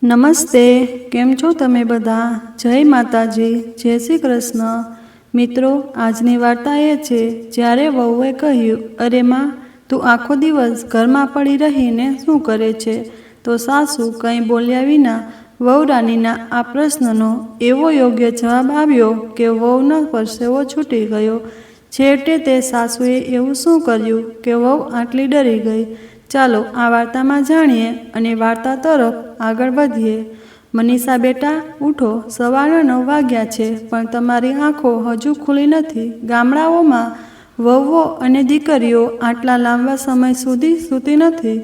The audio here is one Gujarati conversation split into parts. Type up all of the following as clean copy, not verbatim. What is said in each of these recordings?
નમસ્તે, કેમ છો તમે બધા? જય માતાજી, જય શ્રી કૃષ્ણ. મિત્રો, આજની વાર્તા એ છે જ્યારે વહુએ કહ્યું, અરે માં, તું આખો દિવસ ઘરમાં પડી રહીને શું કરે છે? તો સાસુ કંઈ બોલ્યા વિના વહુરાણીના આ પ્રશ્નનો એવો યોગ્ય જવાબ આવ્યો કે વહુનો પરસેવો છૂટી ગયો. છેવટે તે સાસુએ એવું શું કર્યું કે વહુ આટલી ડરી ગઈ? ચાલો આ વાર્તામાં જાણીએ અને વાર્તા તરફ આગળ વધીએ. મનીષા બેટા, ઉઠો, સવારના 9 વાગ્યા છે, પણ તમારી આંખો હજુ ખુલી નથી. ગામડાઓમાં વહુઓ અને દીકરીઓ આટલા લાંબા સમય સુધી સૂતી નથી.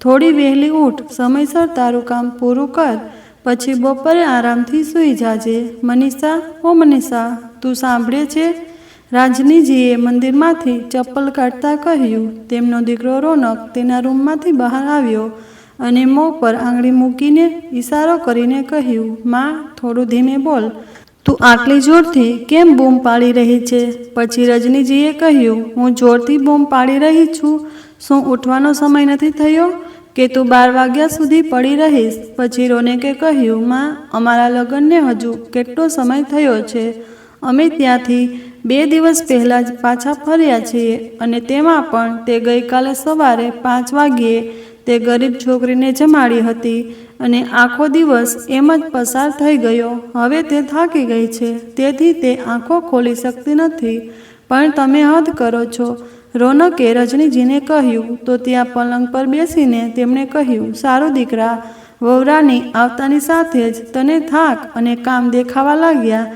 થોડી વહેલી ઉઠ, સમયસર તારું કામ પૂરું કર, પછી બપોરે આરામથી સૂઈ જાજે. મનીષા, ઓ મનીષા, તું સાંભળે છે? રાજનીજીએ મંદિરમાંથી ચપ્પલ કાઢતા કહ્યું. તેમનો દીકરો રોનક તેના રૂમમાંથી બહાર આવ્યો અને મોં પર આંગળી મૂકીને ઈશારો કરીને કહ્યું, માં, થોડું ધીમે બોલ. તું આટલી જોરથી કેમ બૂમ પાડી રહી છે? પછી રજનીજીએ કહ્યું, હું જોરથી બૂમ પાડી રહી છું? શું ઉઠવાનો સમય નથી થયો કે તું 12 વાગ્યા સુધી પડી રહીશ? પછી રોનકે કહ્યું, માં, અમારા લગ્નને હજુ કેટલો સમય થયો છે? અમે ત્યાંથી 2 દિવસ પહેલાં જ પાછા ફર્યા છીએ અને તેમાં પણ તે ગઈકાલે સવારે 5 વાગ્યે તે ગરીબ છોકરીને જમાડી હતી અને આખો દિવસ એમ જ પસાર થઈ ગયો. હવે તે થાકી ગઈ છે, તેથી તે આંખો ખોલી શકતી નથી. પણ તમે હદ કરો છો, રોનકે રજનીજીને કહ્યું. તો ત્યાં પલંગ પર બેસીને તેમણે કહ્યું, સારું દીકરા, વહુરાણી આવતાની સાથે જ તને થાક અને કામ દેખાવા લાગ્યા.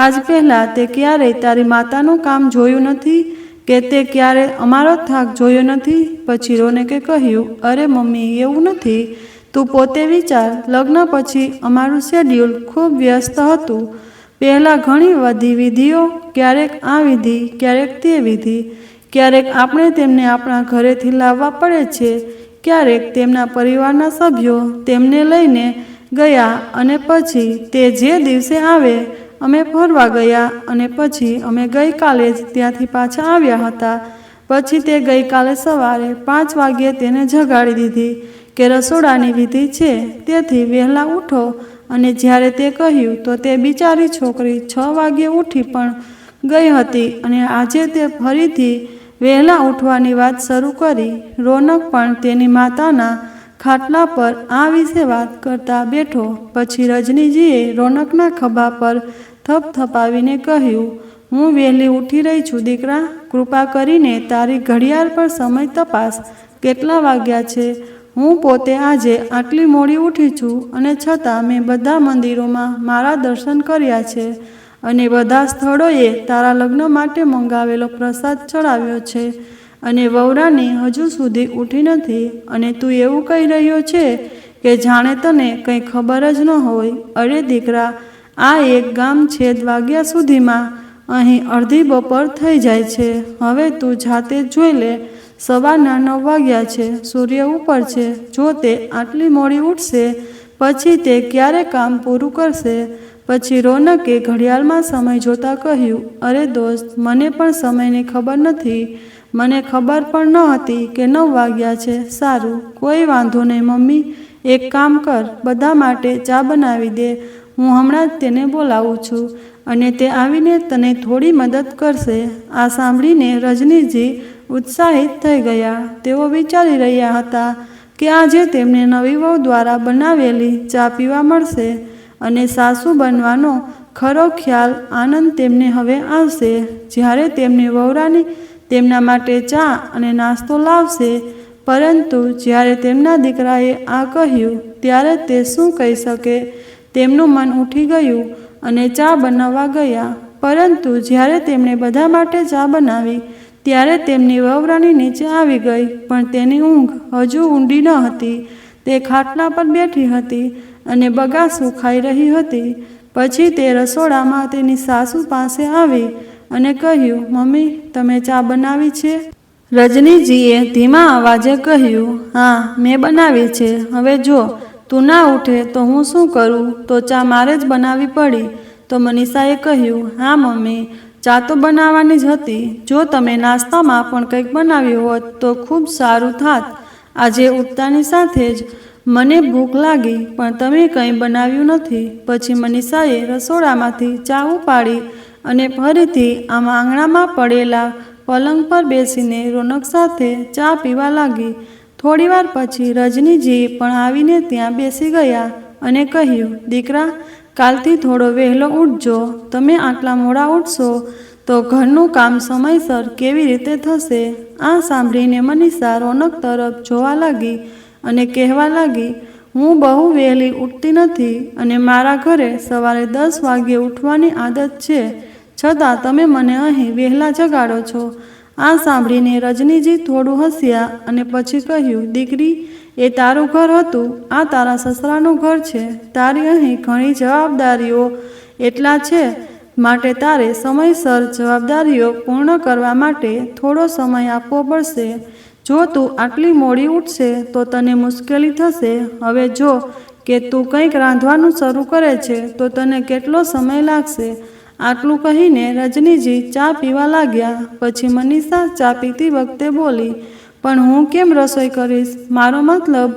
આજ પહેલાં તે ક્યારેય તારી માતાનું કામ જોયું નથી કે તે ક્યારે અમારો થાક જોયો નથી? પછી રોનકે કહ્યું, અરે મમ્મી, એવું નથી. તું પોતે વિચાર, લગ્ન પછી અમારું શેડ્યુલ ખૂબ વ્યસ્ત હતું. પહેલાં ઘણી બધી વિધિઓ, ક્યારેક આ વિધિ, ક્યારેક તે વિધિ, ક્યારેક આપણે તેમને આપણા ઘરેથી લાવવા પડે છે, ક્યારેક તેમના પરિવારના સભ્યો તેમને લઈને ગયા અને પછી તે જે દિવસે આવે અમે ફરવા ગયા અને પછી અમે ગઈકાલે જ ત્યાંથી પાછા આવ્યા હતા. પછી તે ગઈકાલે સવારે 5 વાગ્યે તેને જગાડી દીધી કે રસોડાની વિધિ છે, તેથી વહેલા ઉઠો. અને જ્યારે તે કહ્યું તો તે બિચારી છોકરી 6 વાગ્યે ઉઠી પણ ગઈ હતી અને આજે તે ફરીથી વહેલા ઉઠવાની વાત શરૂ કરી. રોનક પણ તેની માતાના ખાટલા પર આ વિશે વાત કરતા બેઠો. પછી રજનીજીએ રોનકના ખભા પર થપથપાવીને કહ્યું, હું વહેલી ઉઠી રહી છું દીકરા, કૃપા કરીને તારી ઘડિયાળ પર સમય તપાસ. કેટલા વાગ્યા છે? હું પોતે આજે આટલી મોડી ઉઠી છું અને છતાં મેં બધા મંદિરોમાં મારા દર્શન કર્યા છે અને બધા સ્થળોએ તારા લગ્ન માટે મંગાવેલો પ્રસાદ ચડાવ્યો છે અને વહુરાણી હજુ સુધી ઉઠી નથી અને તું એવું કહી રહ્યો છે કે જાણે તને કંઈ ખબર જ ન હોય. અરે દીકરા, આ એક ગામ છેદ વાગ્યા સુધીમાં અહીં અડધી બપોર થઈ જાય છે. હવે તું જાતે જ જોઈ લે, સવારના 9 વાગ્યા છે, સૂર્ય ઉપર છે. જો તે આટલી મોડી ઉઠશે પછી તે ક્યારે કામ પૂરું કરશે? પછી રોનકે ઘડિયાળમાં સમય જોતા કહ્યું, અરે દોસ્ત, મને પણ સમયની ખબર નથી. મને ખબર પણ ન હતી કે 9 વાગ્યા છે. સારું, કોઈ વાંધો નહીં મમ્મી, એક કામ કર, બધા માટે ચા બનાવી દે. હું હમણાં જ તેને બોલાવું છું અને તે આવીને તને થોડી મદદ કરશે. આ સાંભળીને રજનીજી ઉત્સાહિત થઈ ગયા. તેઓ વિચારી રહ્યા હતા કે આજે તેમને નવી વહુ દ્વારા બનાવેલી ચા પીવા મળશે અને સાસુ બનવાનો ખરો ખ્યાલ, આનંદ તેમને હવે આવશે જ્યારે તેમની વહુરાણી તેમના માટે ચા અને નાસ્તો લાવશે. પરંતુ જ્યારે તેમના દીકરાએ આ કહ્યું ત્યારે તે શું કહી શકે? તેમનું મન ઉઠી ગયું અને ચા બનાવવા ગયા. પરંતુ જ્યારે તેમણે બધા માટે ચા બનાવી ત્યારે તેમની વહુરાણી નીચે આવી ગઈ, પણ તેની ઊંઘ હજુ ઊંડી ન હતી. તે ખાટલા પર બેઠી હતી અને બગાસું ખાઈ રહી હતી. પછી તે રસોડામાં તેની સાસુ પાસે આવી અને કહ્યું, મમ્મી, તમે ચા બનાવી છે? રજનીજીએ ધીમા અવાજે કહ્યું, હા, મેં બનાવી છે. હવે જો તું ના ઉઠે તો હું શું કરું? તો ચા મારે જ બનાવવી પડી. તો મનીષાએ કહ્યું, હા મમ્મી, ચા તો બનાવવાની જ હતી. જો તમે નાસ્તામાં પણ કંઈક બનાવ્યું હોત તો ખૂબ સારું થાત. આજે ઉઠતાની સાથે જ મને ભૂખ લાગી પણ તમે કંઈ બનાવ્યું નથી. પછી મનીષાએ રસોડામાંથી ચા ઉપાડી અને ફરીથી આંગણામાં પડેલા પલંગ પર બેસીને રોનક સાથે ચા પીવા લાગી. થોડીવાર પછી રજનીજી પણ આવીને ત્યાં બેસી ગયા અને કહ્યું, દીકરા, કાલથી થોડો વહેલો ઉઠજો. તમે આટલા મોડા ઉઠશો તો ઘરનું કામ સમયસર કેવી રીતે થશે? આ સાંભળીને મનીષા રોનક તરફ જોવા લાગી અને કહેવા લાગી, હું બહુ વહેલી ઉઠતી નથી અને મારા ઘરે સવારે 10 વાગ્યે ઉઠવાની આદત છે, છતાં તમે મને અહીં વહેલા જગાડો છો. આ સાંભળીને રજનીજી થોડું હસ્યા અને પછી કહ્યું, દીકરી, એ તારું ઘર હતું, આ તારા સસરાનું ઘર છે. તારી અહીં ઘણી જવાબદારીઓ એટલા છે માટે તારે સમયસર જવાબદારીઓ પૂર્ણ કરવા માટે થોડો સમય આપવો પડશે. જો તું આટલી મોડી ઉઠશે તો તને મુશ્કેલી થશે. હવે જો કે તું કંઈક રાંધવાનું શરૂ કરે છે તો તને કેટલો સમય લાગશે? આટલું કહીને રજનીજી ચા પીવા લાગ્યા. પછી મનીષા ચા પીતી વખતે બોલી, પણ હું કેમ રસોઈ કરીશ? મારો મતલબ,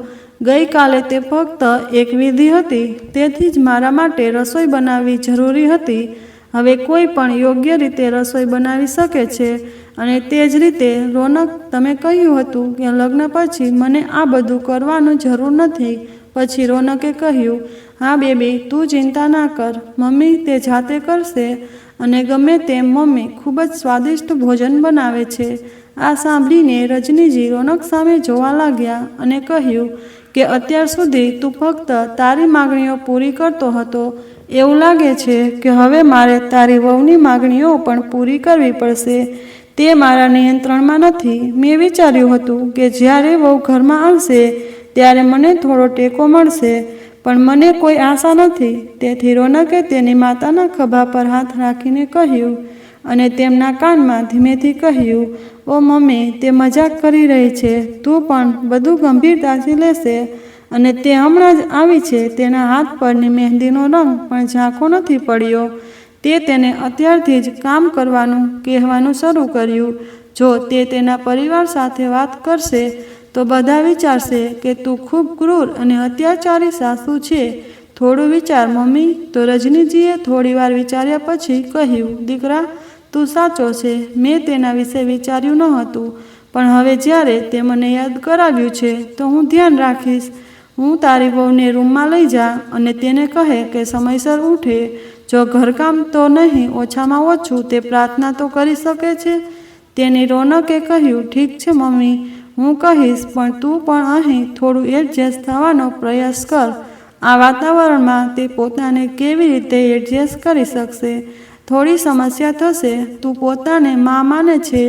ગઈકાલે તે ફક્ત એક વિધિ હતી, તેથી જ મારા માટે રસોઈ બનાવવી જરૂરી હતી. હવે કોઈ પણ યોગ્ય રીતે રસોઈ બનાવી શકે છે. અને તે જ રીતે, રોનક, તમે કહ્યું હતું કે લગ્ન પછી મને આ બધું કરવાનું જરૂર નથી. પછી રોનકે કહ્યું, હા બેબી, તું ચિંતા ના કર, મમ્મી તે જાતે કરશે અને ગમે તેમ મમ્મી ખૂબ જ સ્વાદિષ્ટ ભોજન બનાવે છે. આ સાંભળીને રજનીજી રોનક સામે જોવા લાગ્યા અને કહ્યું કે અત્યાર સુધી તું ફક્ત તારી માગણીઓ પૂરી કરતો હતો. એવું લાગે છે કે હવે મારે તારી વહુની માગણીઓ પણ પૂરી કરવી પડશે. તે મારા નિયંત્રણમાં નથી. મેં વિચાર્યું હતું કે જ્યારે વહુ ઘરમાં આવશે ત્યારે મને થોડો ટેકો મળશે, પણ મને કોઈ આશા નથી. તેથી રોનકે તેની માતાના ખભા પર હાથ રાખીને કહ્યું અને તેમના કાનમાં ધીમેથી કહ્યું, ઓ મમ્મી, તે મજાક કરી રહી છે. તું પણ બધું ગંભીરતાથી લેશે. અને તે હમણાં જ આવી છે. તેના હાથ પરની મહેંદીનો રંગ પણ ઝાંખો નથી પડ્યો. તે તેને અત્યારથી જ કામ કરવાનું કહેવાનું શરૂ કર્યું. જો તે તેના પરિવાર સાથે વાત કરશે તો બધા વિચારશે કે તું ખૂબ ક્રૂર અને અત્યાચારી સાસુ છે. થોડું વિચાર મમ્મી. તો રજનીજીએ થોડીવાર વિચાર્યા પછી કહ્યું, દીકરા, તું સાચો છે. મેં તેના વિશે વિચાર્યું ન હતું, પણ હવે જ્યારે તે મને યાદ કરાવ્યું છે તો હું ધ્યાન રાખીશ. હું તારી વહુને રૂમમાં લઈ જા અને તેને કહે કે સમયસર ઉઠે. જો ઘરકામ તો નહીં, ઓછામાં ઓછું તે પ્રાર્થના તો કરી શકે છે. તેની રોનકે કહ્યું, ઠીક છે મમ્મી, હું કહીશ, પણ તું પણ અહીં થોડું એડજસ્ટ થવાનો પ્રયાસ કર. આ વાતાવરણમાં તે પોતાને કેવી રીતે એડજસ્ટ કરી શકશે? થોડી સમસ્યા થશે. તું પોતાને મા માને છે,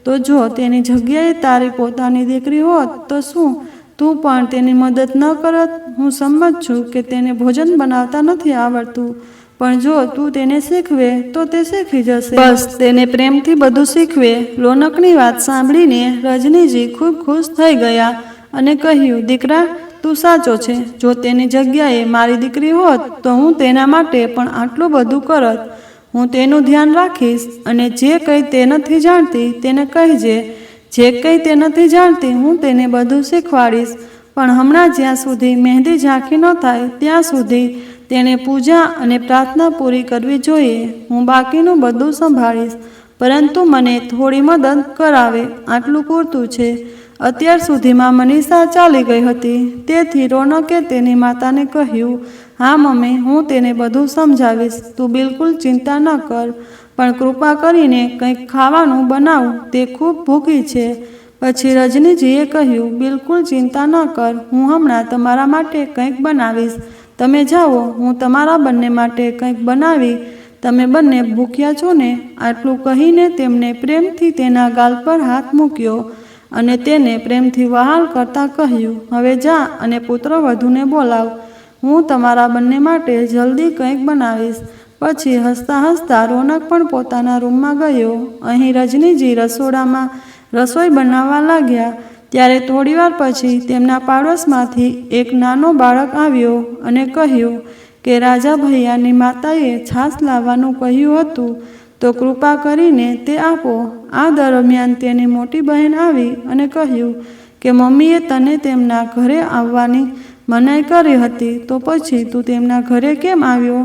તો જો તેની જગ્યાએ તારી પોતાની દીકરી હોત તો શું તું પણ તેની મદદ ન કરત? હું સંમત છું કે તેને ભોજન બનાવતા નથી આવડતું, પણ જો તું તેને શીખવે તો તે શીખી જશે. બસ તેને પ્રેમથી બધું શીખવે. રોનકની વાત સાંભળીને રજનીજી ખૂબ ખુશ થઈ ગયા અને કહ્યું, દીકરા, તું સાચો છે. જો તેની જગ્યાએ મારી દીકરી હોત તો હું તેના માટે પણ આટલું બધું કરત. હું તેનું ધ્યાન રાખીશ અને જે કંઈ તે નથી જાણતી તેને કહેજે. જે કંઈ તે નથી જાણતી હું તેને બધું શીખવાડીશ. પણ હમણાં જ્યાં સુધી મહેંદી ઝાંખી ન થાય ત્યાં સુધી તેણે પૂજા અને પ્રાર્થના પૂરી કરવી જોઈએ. હું બાકીનું બધું સંભાળીશ, પરંતુ મને થોડી મદદ કરાવે આટલું પૂરતું છે. અત્યાર સુધીમાં મનીષા ચાલી ગઈ હતી. તેથી રોનકે તેની માતાને કહ્યું, હા મમ્મી, હું તેને બધું સમજાવીશ. તું બિલકુલ ચિંતા ન કર, પણ કૃપા કરીને કંઈક ખાવાનું બનાવ, તે ખૂબ ભૂખી છે. પછી રજનીજીએ કહ્યું, બિલકુલ ચિંતા ન કર, હું હમણાં તમારા માટે કંઈક બનાવીશ. તમે જાઓ, હું તમારા બંને માટે કંઈક બનાવી. તમે બંને ભૂખ્યા છો ને? આટલું કહીને તેમણે પ્રેમથી તેના ગાલ પર હાથ મૂક્યો અને તેને પ્રેમથી વહાલ કરતાં કહ્યું, હવે જા અને પુત્રવધૂને બોલાવ. હું તમારા બંને માટે જલ્દી કંઈક બનાવીશ. પછી હસતા હસતા રોનક પણ પોતાના રૂમમાં ગયો. અહીં રજનીજી રસોડામાં રસોઈ બનાવવા લાગ્યા. ત્યારે થોડીવાર પછી તેમના પાડોશમાંથી એક નાનો બાળક આવ્યો અને કહ્યું કે રાજા ભૈયાની માતાએ છાશ લાવવાનું કહ્યું હતું, તો કૃપા કરીને તે આપો. આ દરમિયાન તેની મોટી બહેન આવી અને કહ્યું કે મમ્મીએ તને તેમના ઘરે આવવાની મનાઈ કરી હતી, તો પછી તું તેમના ઘરે કેમ આવ્યો?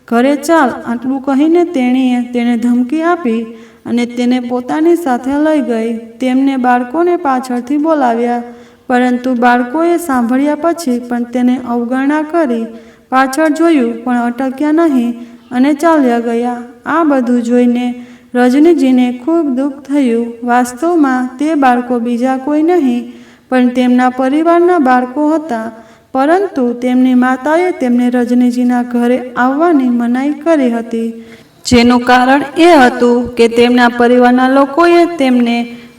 ઘરે ચાલ. આટલું કહીને તેણીએ તેને ધમકી આપી અને તેને પોતાની સાથે લઈ ગઈ. તેમને બાળકોને પાછળથી બોલાવ્યા, પરંતુ બાળકોએ સાંભળ્યા પછી પણ તેને અવગણના કરી. પાછળ જોયું પણ અટક્યા નહીં અને ચાલ્યા ગયા. આ બધું જોઈને રજનીજીને ખૂબ દુઃખ થયું. વાસ્તવમાં તે બાળકો બીજા કોઈ નહીં પણ તેમના પરિવારના બાળકો હતા, પરંતુ તેમની માતાએ તેમને રજનીજીના ઘરે આવવાની મનાઈ કરી હતી, જેનું કારણ એ હતું કે તેમના પરિવારના લોકોએ તેમને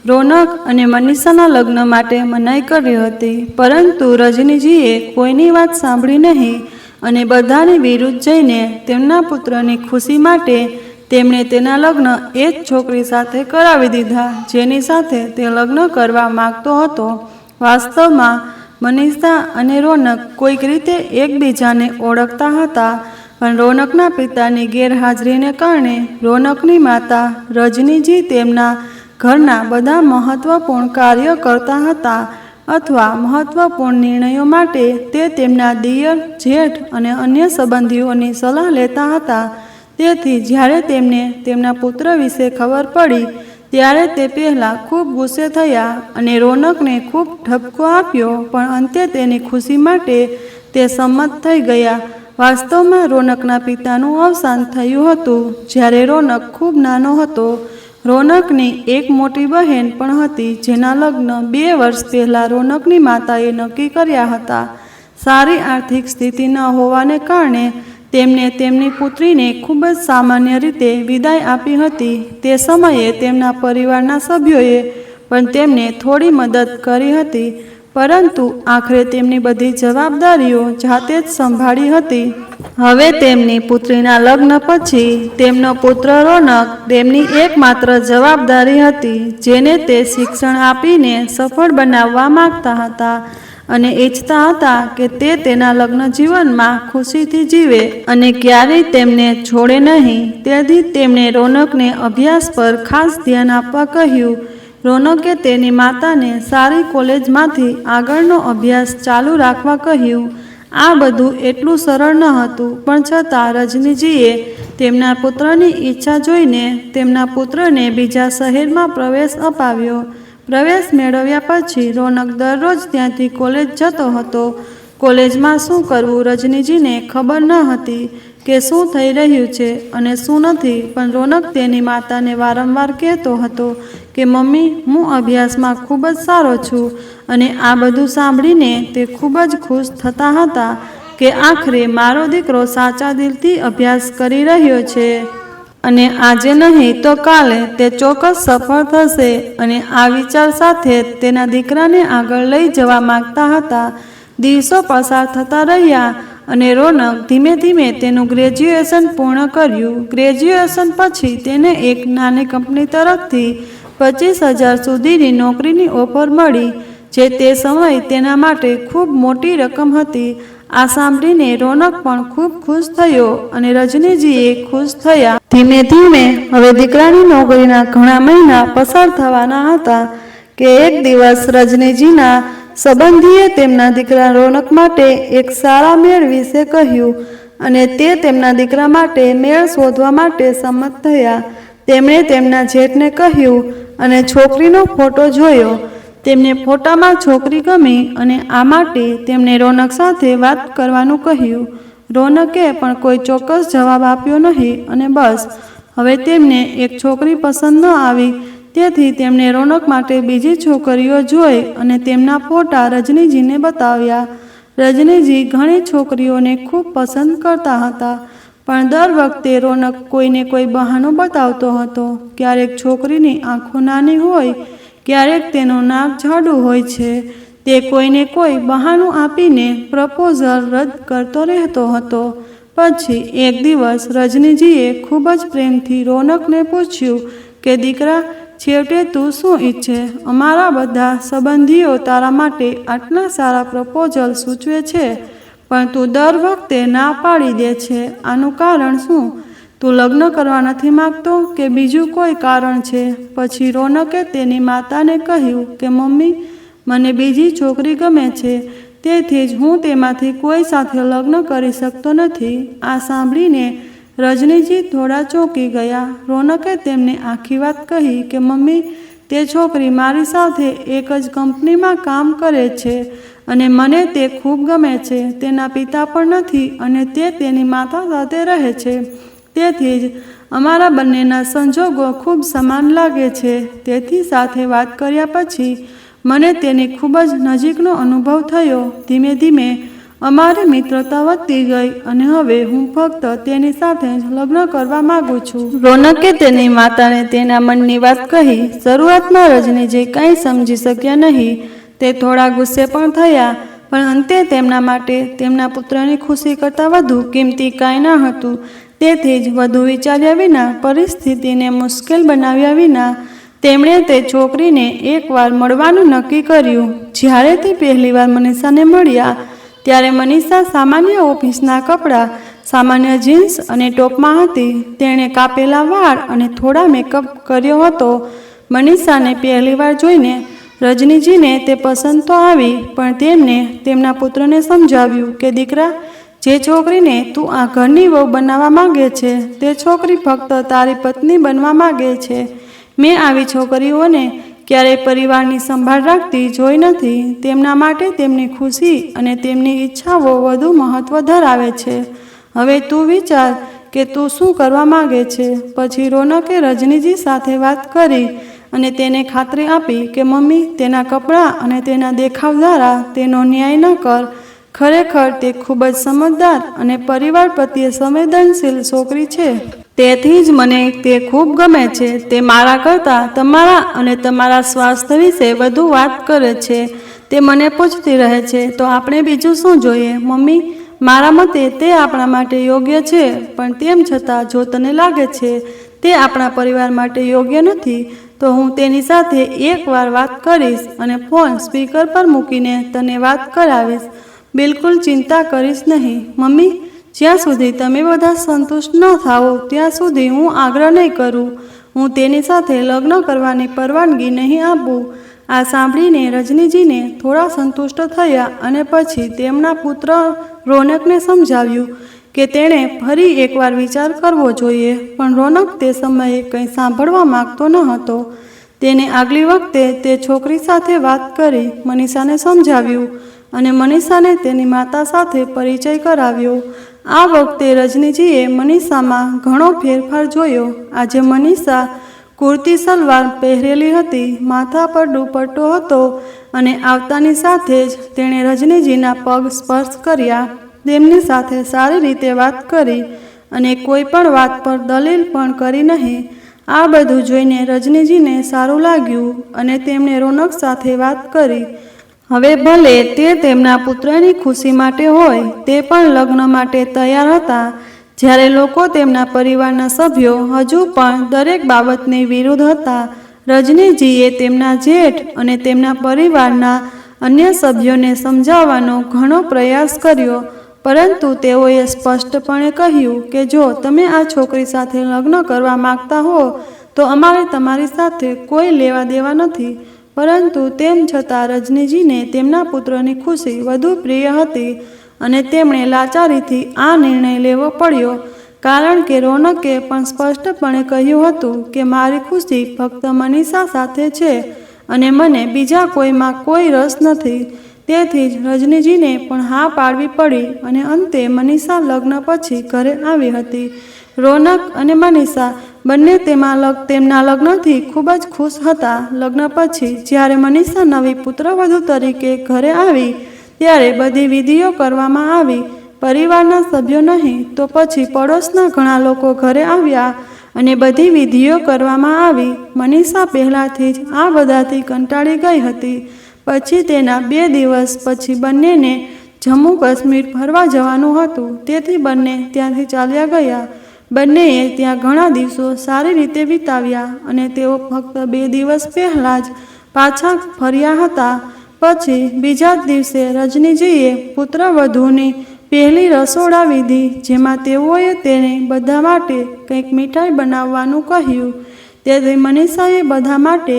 રોનક અને મનીષાના લગ્ન માટે મનાઈ કરી હતી. પરંતુ રજનીજીએ કોઈની વાત સાંભળી નહીં અને બધાની વિરુદ્ધ જઈને તેમના પુત્રની ખુશી માટે તેમણે તેના લગ્ન એ જ છોકરી સાથે કરાવી દીધા, જેની સાથે તે લગ્ન કરવા માગતો હતો. વાસ્તવમાં મનીષા અને રોનક કોઈક રીતે એકબીજાને ઓળખતા હતા, પણ રોનકના પિતાની ગેરહાજરીને કારણે રોનકની માતા રજનીજી તેમના ઘરના બધા મહત્વપૂર્ણ કાર્ય કરતા હતા અથવા મહત્વપૂર્ણ નિર્ણયો માટે તે તેમના દિયર, જેઠ અને અન્ય સંબંધીઓની સલાહ લેતા હતા. તેથી જ્યારે તેમને તેમના પુત્ર વિશે ખબર પડી ત્યારે તે પહેલાં ખૂબ ગુસ્સે થયા અને રોનકને ખૂબ ઠપકો આપ્યો, પણ અંતે તેની ખુશી માટે તે સંમત થઈ ગયા. વાસ્તવમાં રોનકના પિતાનું અવસાન થયું હતું જ્યારે રોનક ખૂબ નાનો હતો. રોનકની એક મોટી બહેન પણ હતી, જેના લગ્ન 2 વર્ષ પહેલાં રોનકની માતાએ નક્કી કર્યા હતા. સારી આર્થિક સ્થિતિ ન હોવાને કારણે તેમને તેમની પુત્રીને ખૂબ જ સામાન્ય રીતે વિદાય આપી હતી. તે સમયે તેમના પરિવારના સભ્યોએ પણ તેમને થોડી મદદ કરી હતી, પરંતુ આખરે તેમની બધી જવાબદારીઓ જાતે જ સંભાળી હતી. હવે તેમની પુત્રીના લગ્ન પછી તેમનો પુત્ર રોનક તેમની એકમાત્ર જવાબદારી હતી, જેને તે શિક્ષણ આપીને સફળ બનાવવા માંગતા હતા અને ઈચ્છતા હતા કે તે તેના લગ્ન જીવનમાં ખુશીથી જીવે અને ક્યારેય તેમને છોડે નહીં. તેથી તેમણે રોનકને અભ્યાસ પર ખાસ ધ્યાન આપવા કહ્યું. રોનકે તેની માતાને સારી કોલેજમાંથી આગળનો અભ્યાસ ચાલુ રાખવા કહ્યું. આ બધું એટલું સરળ ન હતું, પણ છતાં રજનીજીએ તેમના પુત્રની ઈચ્છા જોઈને તેમના પુત્રને બીજા શહેરમાં પ્રવેશ અપાવ્યો. પ્રવેશ મેળવ્યા પછી રોનક દરરોજ ત્યાંથી કોલેજ જતો હતો. કોલેજમાં શું કરવું રજનીજીને ખબર ન હતી કે શું થઈ રહ્યું છે અને શું નથી, પણ રોનક તેની માતાને વારંવાર કહેતો હતો કે મમ્મી, હું અભ્યાસમાં ખૂબ જ સારો છું. અને આ બધું સાંભળીને તે ખૂબ જ ખુશ થતા હતા કે આખરે મારો દીકરો સાચા દિલથી અભ્યાસ કરી રહ્યો છે અને આજે નહીં તો કાલે તે ચોક્કસ સફળ થશે. અને આ વિચાર સાથે તેના દીકરાને આગળ લઈ જવા માંગતા હતા. દિવસો પસાર થતા રહ્યા અને રોનક ધીમે ધીમે તેનું ગ્રેજ્યુએશન પૂર્ણ કર્યું. ગ્રેજ્યુએશન પછી તેને એક નાની કંપની તરફથી 25,000 સુધીની નોકરીની ઓફર મળી, જે તે સમયે તેના માટે ખૂબ મોટી રકમ હતી. આ સાંભળીને રોનક પણ ખૂબ ખુશ થયો અને રજનીજીએ ખુશ થયા. ધીમે ધીમે હવે દીકરાની નોકરીના ઘણા મહિના પસાર થવાના હતા કે એક દિવસ રજનીજીના સંબંધીએ તેમના દીકરા રોનક માટે એક સારા મેળ વિશે કહ્યું અને તે તેમના દીકરા માટે મેળ શોધવા માટે સંમત થયા. તેમણે તેમના જેઠને કહ્યું અને છોકરીનો ફોટો જોયો. તેમને ફોટામાં છોકરી ગમી અને આ માટે તેમણે રોનક સાથે વાત કરવાનું કહ્યું. રોનકે પણ કોઈ ચોક્કસ જવાબ આપ્યો નહીં અને બસ હવે તેમને એક છોકરી પસંદ ન આવી. તેથી તેમણે રોનક માટે બીજી છોકરીઓ જોઈ અને તેમના ફોટા રજનીજીને બતાવ્યા. રજનીજી ઘણી છોકરીઓને ખૂબ પસંદ કરતા હતા, પણ દર વખતે રોનક કોઈને કોઈ બહાનું બતાવતો હતો. ક્યારેક છોકરીની આંખો નાની હોય, ક્યારેક તેનું નાક જાડું હોય છે. તે કોઈને કોઈ બહાનું આપીને પ્રપોઝલ રદ કરતો રહેતો હતો. પછી એક દિવસ રજનીજીએ ખૂબ જ પ્રેમથી રોનકને પૂછ્યું કે દીકરા, છેવટે તું શું ઈચ્છે? અમારા બધા સંબંધીઓ તારા માટે આટલા સારા પ્રપોઝલ સૂચવે છે, પણ તું દર વખતે ના પાડી દે છે. આનું કારણ શું? તું લગ્ન કરવા નથી માગતો કે બીજું કોઈ કારણ છે? પછી રોનકે તેની માતાને કહ્યું કે મમ્મી, મને બીજી છોકરી ગમે છે. તેથી જ હું તેમાંથી કોઈ સાથે લગ્ન કરી શકતો નથી. આ સાંભળીને રજનીજી થોડા ચોંકી ગયા. રોનકે તેમને આખી વાત કહી કે મમ્મી, તે છોકરી મારી સાથે એક જ કંપનીમાં કામ કરે છે અને મને તે ખૂબ ગમે છે. તેના પિતા પણ નથી અને તે તેની માતા સાથે રહે છે. તેથી જ અમારા બંનેના સંજોગો ખૂબ સમાન લાગે છે. તેથી સાથે વાત કર્યા પછી મને તેની ખૂબ જ નજીકનો અનુભવ થયો. ધીમે ધીમે અમારી મિત્રતા વધતી ગઈ અને હવે હું ફક્ત તેની સાથે જ લગ્ન કરવા માંગુ છું. રોનકે તેની માતાને તેના મનની વાત કહી. શરૂઆતમાં રજનીજી કંઈ સમજી શક્યા નહીં. તે થોડા ગુસ્સે પણ થયા, પણ અંતે તેમના માટે તેમના પુત્રની ખુશી કરતાં વધુ કિંમતી કાંઈ ન હતું. તેથી જ વધુ વિચાર્યા વિના, પરિસ્થિતિને મુશ્કેલ બનાવ્યા વિના તેમણે તે છોકરીને એકવાર મળવાનું નક્કી કર્યું. જ્યારે તે પહેલીવાર મનીષાને મળ્યા ત્યારે મનીષા સામાન્ય ઓફિસના કપડાં, સામાન્ય જીન્સ અને ટોપમાં હતી. તેણે કાપેલા વાળ અને થોડા મેકઅપ કર્યો હતો. મનીષાને પહેલીવાર જોઈને રજનીજીને તે પસંદ તો આવી, પણ તેમને તેમના પુત્રને સમજાવ્યું કે દીકરા, જે છોકરીને તું આ ઘરની વહુ બનાવવા માંગે છે તે છોકરી ફક્ત તારી પત્ની બનવા માંગે છે. મેં આવી છોકરીઓને ક્યારેય પરિવારની સંભાળ રાખતી જોઈ નથી. તેમના માટે તેમની ખુશી અને તેમની ઈચ્છાઓ વધુ મહત્ત્વ ધરાવે છે. હવે તું વિચાર કે તું શું કરવા માંગે છે. પછી રોનકે રજનીજી સાથે વાત કરી અને તેને ખાતરી આપી કે મમ્મી, તેના કપડાં અને તેના દેખાવ દ્વારા તેનો ન્યાય ન કર. ખરેખર તે ખૂબ જ સમજદાર અને પરિવાર પ્રત્યે સંવેદનશીલ છોકરી છે. તેથી જ મને તે ખૂબ ગમે છે. તે મારા કરતાં તમારા અને તમારા સ્વાસ્થ્ય વિશે વધુ વાત કરે છે. તે મને પૂછતી રહે છે, તો આપણે બીજું શું જોઈએ? મમ્મી, મારા મતે તે આપણા માટે યોગ્ય છે, પણ તેમ છતાં જો તને લાગે છે તે આપણા પરિવાર માટે યોગ્ય નથી, તો હું તેની સાથે એકવાર વાત કરીશ અને ફોન સ્પીકર પર મૂકીને તને વાત કરાવીશ. બિલકુલ ચિંતા કરીશ નહીં. મમ્મી, જ્યાં સુધી તમે બધા સંતુષ્ટ ન થાઓ ત્યાં સુધી હું આગ્રહ નહીં કરું. હું તેની સાથે લગ્ન કરવાની પરવાનગી નહીં આપું. આ સાંભળીને રજનીજીને થોડા સંતુષ્ટ થયા અને પછી તેમના પુત્ર રોનકને સમજાવ્યું કે તેણે ફરી એકવાર વિચાર કરવો જોઈએ. પણ રોનક તે સમયે કંઈ સાંભળવા માગતો ન હતો. તેને આગલી વખતે તે છોકરી સાથે વાત કરી, મનીષાને સમજાવ્યું અને મનીષાને તેની માતા સાથે પરિચય કરાવ્યો. આ વખતે રજનીજીએ મનીષામાં ઘણો ફેરફાર જોયો. આજે મનીષા કુર્તી સલવાર પહેરેલી હતી, માથા પર દુપટ્ટો હતો અને આવતાની સાથે જ તેણે રજનીજીના પગ સ્પર્શ કર્યા. તેમની સાથે સારી રીતે વાત કરી અને કોઈ પણ વાત પર દલીલ પણ કરી નહીં. આ બધું જોઈને રજનીજીને સારું લાગ્યું અને તેમણે રોનક સાથે વાત કરી. હવે ભલે તે તેમના પુત્રની ખુશી માટે હોય, તે પણ લગ્ન માટે તૈયાર હતા. જ્યારે લોકો તેમના પરિવારના સભ્યો હજુ પણ દરેક બાબતની વિરુદ્ધ હતા, રજનીજીએ તેમના જેઠ અને તેમના પરિવારના અન્ય સભ્યોને સમજાવવાનો ઘણો પ્રયાસ કર્યો, પરંતુ તેઓએ સ્પષ્ટપણે કહ્યું કે જો તમે આ છોકરી સાથે લગ્ન કરવા માગતા હો તો અમારે તમારી સાથે કોઈ લેવા દેવા નથી. પરંતુ તેમ છતાં રજનીજીને તેમના પુત્રની ખુશી વધુ પ્રિય હતી અને તેમણે લાચારીથી આ નિર્ણય લેવો પડ્યો, કારણ કે રોનકે પણ સ્પષ્ટપણે કહ્યું હતું કે મારી ખુશી ફક્ત મનીષા સાથે છે અને મને બીજા કોઈમાં કોઈ રસ નથી. તેથી જ રજનીજીને પણ હા પાડવી પડી અને અંતે મનીષા લગ્ન પછી ઘરે આવી હતી. રોનક અને મનીષા બંને તેમના લગ્નથી ખૂબ જ ખુશ હતા. લગ્ન પછી જ્યારે મનીષા નવી પુત્રવધુ તરીકે ઘરે આવી ત્યારે બધી વિધિઓ કરવામાં આવી. પરિવારના સભ્યો નહીં તો પછી પડોશના ઘણા લોકો ઘરે આવ્યા અને બધી વિધિઓ કરવામાં આવી. મનીષા પહેલાંથી જ આ બધાથી કંટાળી ગઈ હતી. પછી તેના 2 દિવસ પછી બંનેને જમ્મુ કાશ્મીર ફરવા જવાનું હતું, તેથી બંને ત્યાંથી ચાલ્યા ગયા. બંનેએ ત્યાં ઘણા દિવસો સારી રીતે વિતાવ્યા અને તેઓ ફક્ત 2 દિવસ પહેલાં જ પાછા ફર્યા હતા. પછી બીજા જ દિવસે રજનીજીએ પુત્રવધૂની પહેલી રસોડા વિધિ, જેમાં તેઓએ તેને બધા માટે કંઈક મીઠાઈ બનાવવાનું કહ્યું. તેથી મનીષાએ બધા માટે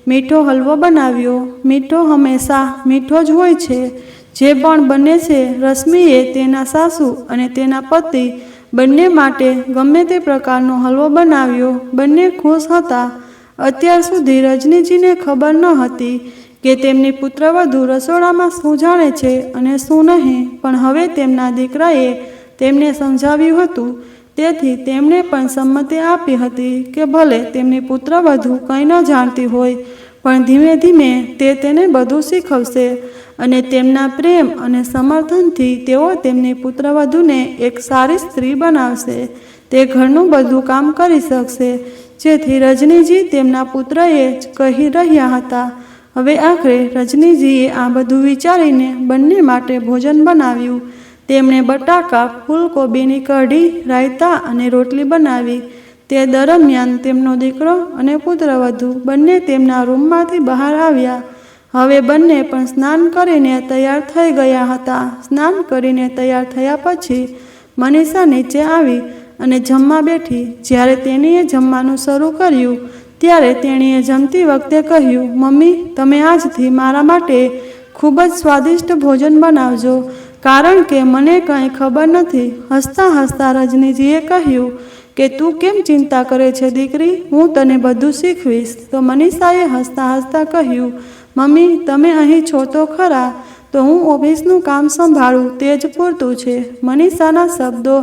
મીઠો હલવો બનાવ્યો. મીઠો હંમેશા મીઠો જ હોય છે. જે પણ બને છે, રશ્મિએ તેના સાસુ અને તેના પતિ બંને માટે ગમે તે પ્રકારનો હલવો બનાવ્યો. બંને ખુશ હતા. અત્યાર સુધી રજનીજીને ખબર ન હતી કે તેમની પુત્રવધુ રસોડામાં શું જાણે છે અને શું નહીં, પણ હવે તેમના દીકરાએ તેમને સમજાવ્યું હતું. તેથી તેમણે પણ સંમતિ આપી હતી કે ભલે તેમની પુત્રવધુ કંઈ ન જાણતી હોય, પણ ધીમે ધીમે તે તેને બધું શીખવશે અને તેમના પ્રેમ અને સમર્થનથી તેઓ તેમની પુત્રવધુને એક સારી સ્ત્રી બનાવશે. તે ઘરનું બધું કામ કરી શકશે, જેથી રજનીજી તેમના પુત્રએ જ કહી રહ્યા હતા. હવે આખરે રજનીજીએ આ બધું વિચારીને બંને માટે ભોજન બનાવ્યું. તેમણે બટાકા, ફૂલકોબીની કઢી, રાયતા અને રોટલી બનાવી. તે દરમિયાન તેમનો દીકરો અને પુત્રવધુ બંને તેમના રૂમમાંથી બહાર આવ્યા. હવે બંને પણ સ્નાન કરીને તૈયાર થઈ ગયા હતા. સ્નાન કરીને તૈયાર થયા પછી મનીષા નીચે આવી અને જમવા બેઠી. જ્યારે તેણીએ જમવાનું શરૂ કર્યું ત્યારે તેણીએ જમતી વખતે કહ્યું, મમ્મી, તમે આજથી મારા માટે ખૂબ જ સ્વાદિષ્ટ ભોજન બનાવજો, કારણ કે મને કંઈ ખબર નથી. હસતા હસતા રજનીજીએ કહ્યું કે તું કેમ ચિંતા કરે છે દીકરી, હું તને બધું શીખવીશ. તો મનીષાએ હસતા હસતા કહ્યું, મમ્મી, તમે અહીં છો તો ખરા, તો હું ઓફિસનું કામ સંભાળું તે જ પૂરતું છે. મનીષાના શબ્દો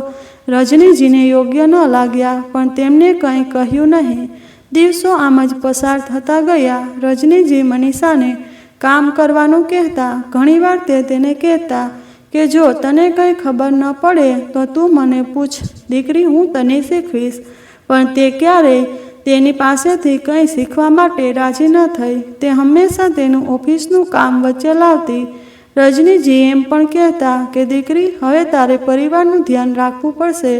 રજનીજીને યોગ્ય ન લાગ્યા, પણ તેમને કંઈ કહ્યું નહીં. દિવસો આમ જ પસાર થતા ગયા. રજનીજી મનીષાને કામ કરવાનું કહેતા. ઘણીવાર તે તેને કહેતા કે જો તને કંઈ ખબર ન પડે તો તું મને પૂછ દીકરી, હું તને શીખવીશ. પણ તે ક્યારેય તેની પાસેથી કંઈ શીખવા માટે રાજી ન થઈ. તે હંમેશા તેનું ઓફિસનું કામ વચ્ચે લાવતી. રજનીજી એમ પણ કહેતા કે દીકરી, હવે તારે પરિવારનું ધ્યાન રાખવું પડશે,